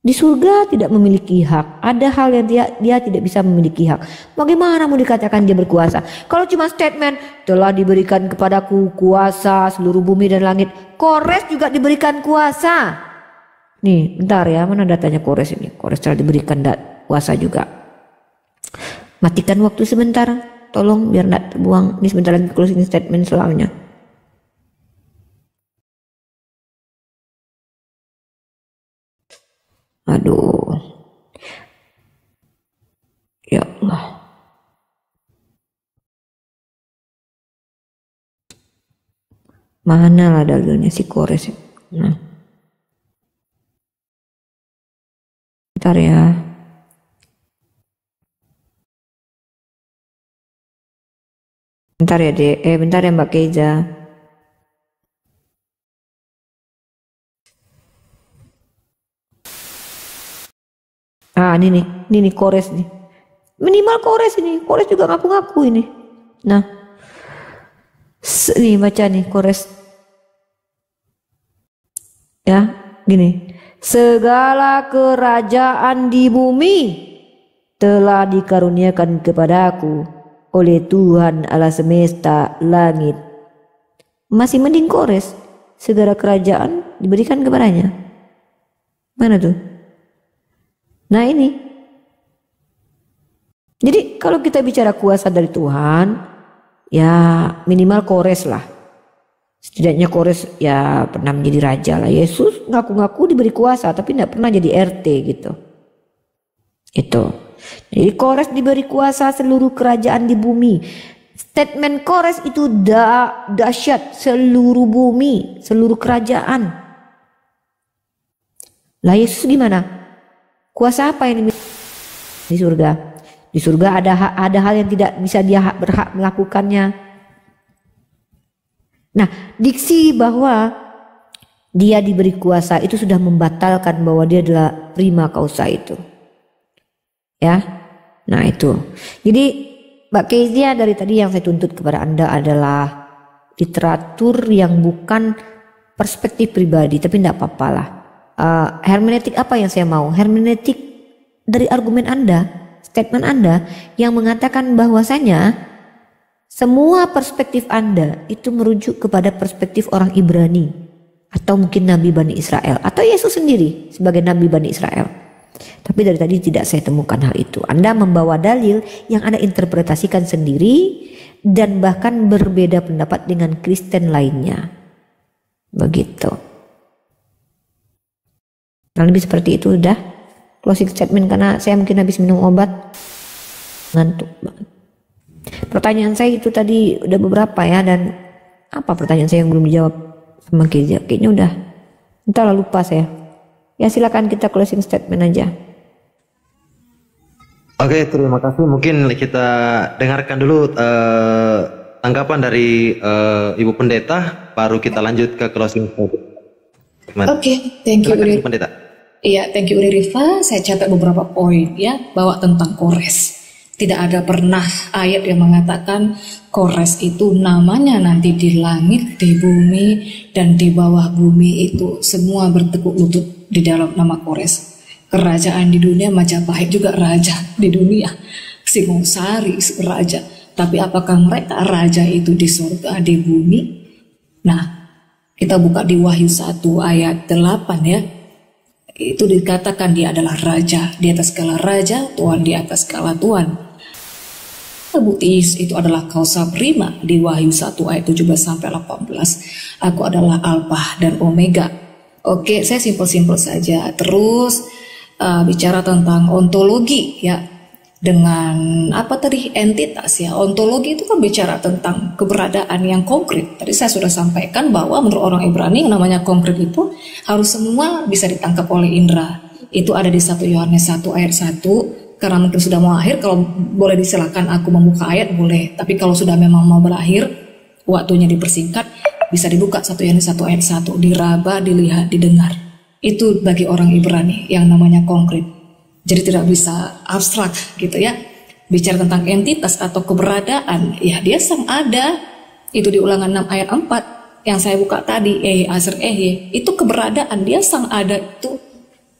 Di surga tidak memiliki hak. Ada hal yang dia tidak bisa memiliki hak. Bagaimana mau dikatakan dia berkuasa? Kalau cuma statement, telah diberikan kepadaku kuasa seluruh bumi dan langit. Kores juga diberikan kuasa. Nih bentar ya, mana datanya Kores ini? Kores telah diberikan kuasa juga. Matikan waktu sebentar. Tolong biar tidak terbuang. Ini sebentar lagi closing statement selamanya. Aduh. Ya Allah. Mana lah dalilnya si Kores. Nah. Bentar ya. Bentar ya Dek, bentar ya Mbak Keiza. Ini nih Kores nih. Minimal Kores ini, Kores juga ngaku-ngaku ini. Nah, nih baca nih Kores. Ya, gini. Segala kerajaan di bumi telah dikaruniakan kepadaku oleh Tuhan Allah semesta langit. Masih mending Kores, segala kerajaan diberikan kepadanya. Mana tuh? Nah ini. Jadi kalau kita bicara kuasa dari Tuhan, ya minimal Kores lah. Setidaknya Kores ya pernah menjadi raja lah. Yesus ngaku-ngaku diberi kuasa tapi tidak pernah jadi RT gitu. Itu. Jadi Kores diberi kuasa seluruh kerajaan di bumi. Statement Kores itu dahsyat, seluruh bumi, seluruh kerajaan. Lah Yesus gimana? Kuasa apa yang di surga? Di surga ada hal yang tidak bisa dia berhak melakukannya. Nah, diksi bahwa dia diberi kuasa itu sudah membatalkan bahwa dia adalah prima causa itu. Ya. Nah, itu. Jadi Mbak Kezia, dari tadi yang saya tuntut kepada Anda adalah literatur yang bukan perspektif pribadi, tapi tidak apa-apa lah. Hermeneutik apa yang saya mau? Hermeneutik dari argumen Anda, statement Anda yang mengatakan bahwasanya semua perspektif Anda itu merujuk kepada perspektif orang Ibrani atau mungkin Nabi Bani Israel atau Yesus sendiri sebagai Nabi Bani Israel. Tapi dari tadi tidak saya temukan hal itu. Anda membawa dalil yang Anda interpretasikan sendiri dan bahkan berbeda pendapat dengan Kristen lainnya. Begitu. Nah, lebih seperti itu udah closing statement karena saya mungkin habis minum obat. Ngantuk banget. Pertanyaan saya itu tadi udah beberapa ya, dan apa pertanyaan saya yang belum dijawab sama Kezia? Kayaknya udah. Entahlah, lupa saya. Ya silakan kita closing statement aja. Oke, terima kasih. Mungkin kita dengarkan dulu tanggapan dari Ibu Pendeta, baru kita lanjut ke closing statement. Oke, thank you Ibu Pendeta. Iya, thank you Rifa. Saya catat beberapa poin ya, bahwa tentang Kores. Tidak ada pernah ayat yang mengatakan Kores itu namanya nanti di langit, di bumi, dan di bawah bumi itu semua bertekuk lutut di dalam nama Kores. Kerajaan di dunia, Majapahit juga raja di dunia, Singosari raja. Tapi apakah mereka raja itu di surga, di bumi? Nah, kita buka di Wahyu 1 ayat 8 ya. Itu dikatakan dia adalah raja, di atas segala raja, Tuhan di atas segala Tuhan. Terbukti itu adalah kausa prima di Wahyu 1 ayat 17 sampai 18. Aku adalah Alpha dan Omega. Oke, saya simpel-simpel saja. Terus bicara tentang ontologi ya, dengan apa tadi, entitas ya. Ontologi itu kan bicara tentang keberadaan yang konkret. Tadi saya sudah sampaikan bahwa menurut orang Ibrani yang namanya konkret itu harus semua bisa ditangkap oleh indera. Itu ada di 1 Yohanes 1 ayat 1. Karena mungkin sudah mau akhir, kalau boleh disilakan aku membuka ayat boleh. Tapi kalau sudah memang mau berakhir, waktunya dipersingkat, bisa dibuka 1 Yohanes 1 ayat 1. Diraba, dilihat, didengar. Itu bagi orang Ibrani yang namanya konkret. Jadi tidak bisa abstrak gitu ya. Bicara tentang entitas atau keberadaan, ya dia sang ada. Itu di Ulangan 6 ayat 4 yang saya buka tadi, Azer itu keberadaan, dia sang ada itu.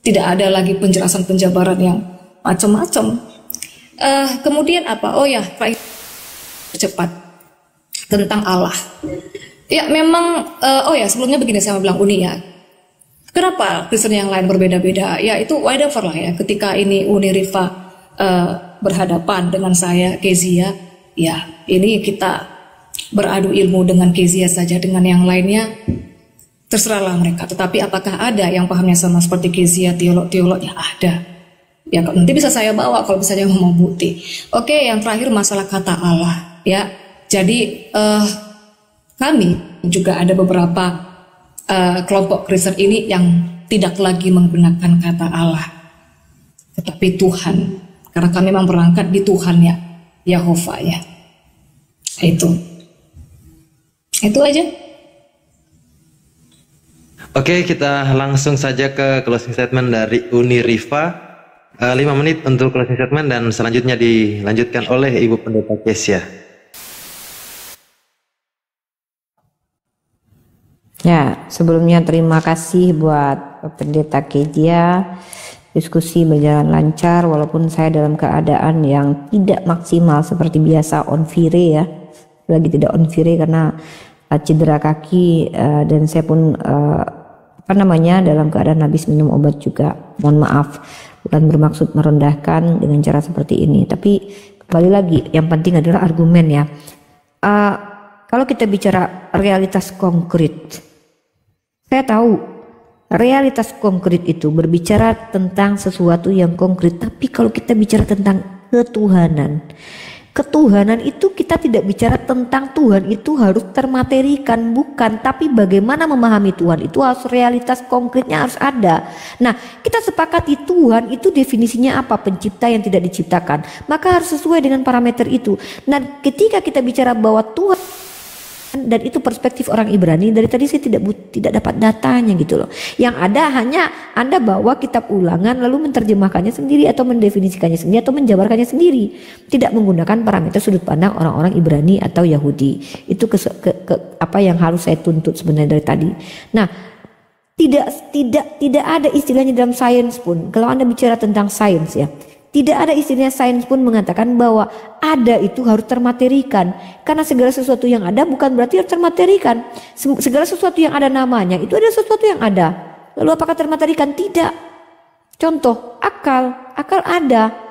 Tidak ada lagi penjelasan penjabaran yang macam-macam. Kemudian apa? Oh ya, cepat tentang Allah. Ya memang, oh ya sebelumnya begini saya mau bilang Uni ya. Kenapa Kristen yang lain berbeda-beda? Ya itu whatever lah ya. Ketika ini Uni Rifa berhadapan dengan saya Kezia, ya ini kita beradu ilmu dengan Kezia saja, dengan yang lainnya terserahlah mereka. Tetapi apakah ada yang pahamnya sama seperti Kezia, teolog-teolog? Ya ada. Ya nanti bisa saya bawa kalau misalnya mau bukti. Oke, yang terakhir masalah kata Allah ya. Jadi kami juga ada beberapa kelompok Kristen ini yang tidak lagi menggunakan kata Allah, tetapi Tuhan, karena kami memang berangkat di Tuhan ya, Yehova ya. Itu aja. Oke, kita langsung saja ke closing statement dari Uni Rifa. 5 menit untuk closing statement dan selanjutnya dilanjutkan oleh Ibu Pendeta Kezia. Ya, sebelumnya terima kasih buat Pendeta Kezia. Diskusi berjalan lancar walaupun saya dalam keadaan yang tidak maksimal seperti biasa on fire ya. Lagi tidak on fire karena cedera kaki dan saya pun dalam keadaan habis minum obat juga. Mohon maaf, bukan bermaksud merendahkan dengan cara seperti ini. Tapi kembali lagi, yang penting adalah argumen ya. Kalau kita bicara realitas konkret, saya tahu realitas konkret itu berbicara tentang sesuatu yang konkret. Tapi kalau kita bicara tentang ketuhanan, Ketuhanan itu kita tidak bicara tentang Tuhan itu harus termaterikan, bukan, tapi bagaimana memahami Tuhan itu harus realitas konkretnya harus ada. Nah, kita sepakati Tuhan itu definisinya apa? Pencipta yang tidak diciptakan. Maka harus sesuai dengan parameter itu. Nah, ketika kita bicara bahwa Tuhan, dan itu perspektif orang Ibrani, dari tadi saya tidak dapat datanya gitu loh. Yang ada hanya Anda bawa kitab Ulangan lalu menerjemahkannya sendiri atau mendefinisikannya sendiri atau menjabarkannya sendiri, tidak menggunakan parameter sudut pandang orang-orang Ibrani atau Yahudi. Itu apa yang harus saya tuntut sebenarnya dari tadi. Nah, tidak ada istilahnya dalam sains pun. Kalau Anda bicara tentang sains ya, tidak ada istilahnya sains pun mengatakan bahwa ada itu harus termaterikan. Karena segala sesuatu yang ada bukan berarti harus termaterikan. Segala sesuatu yang ada namanya itu adalah sesuatu yang ada. Lalu apakah termaterikan? Tidak. Contoh, akal ada.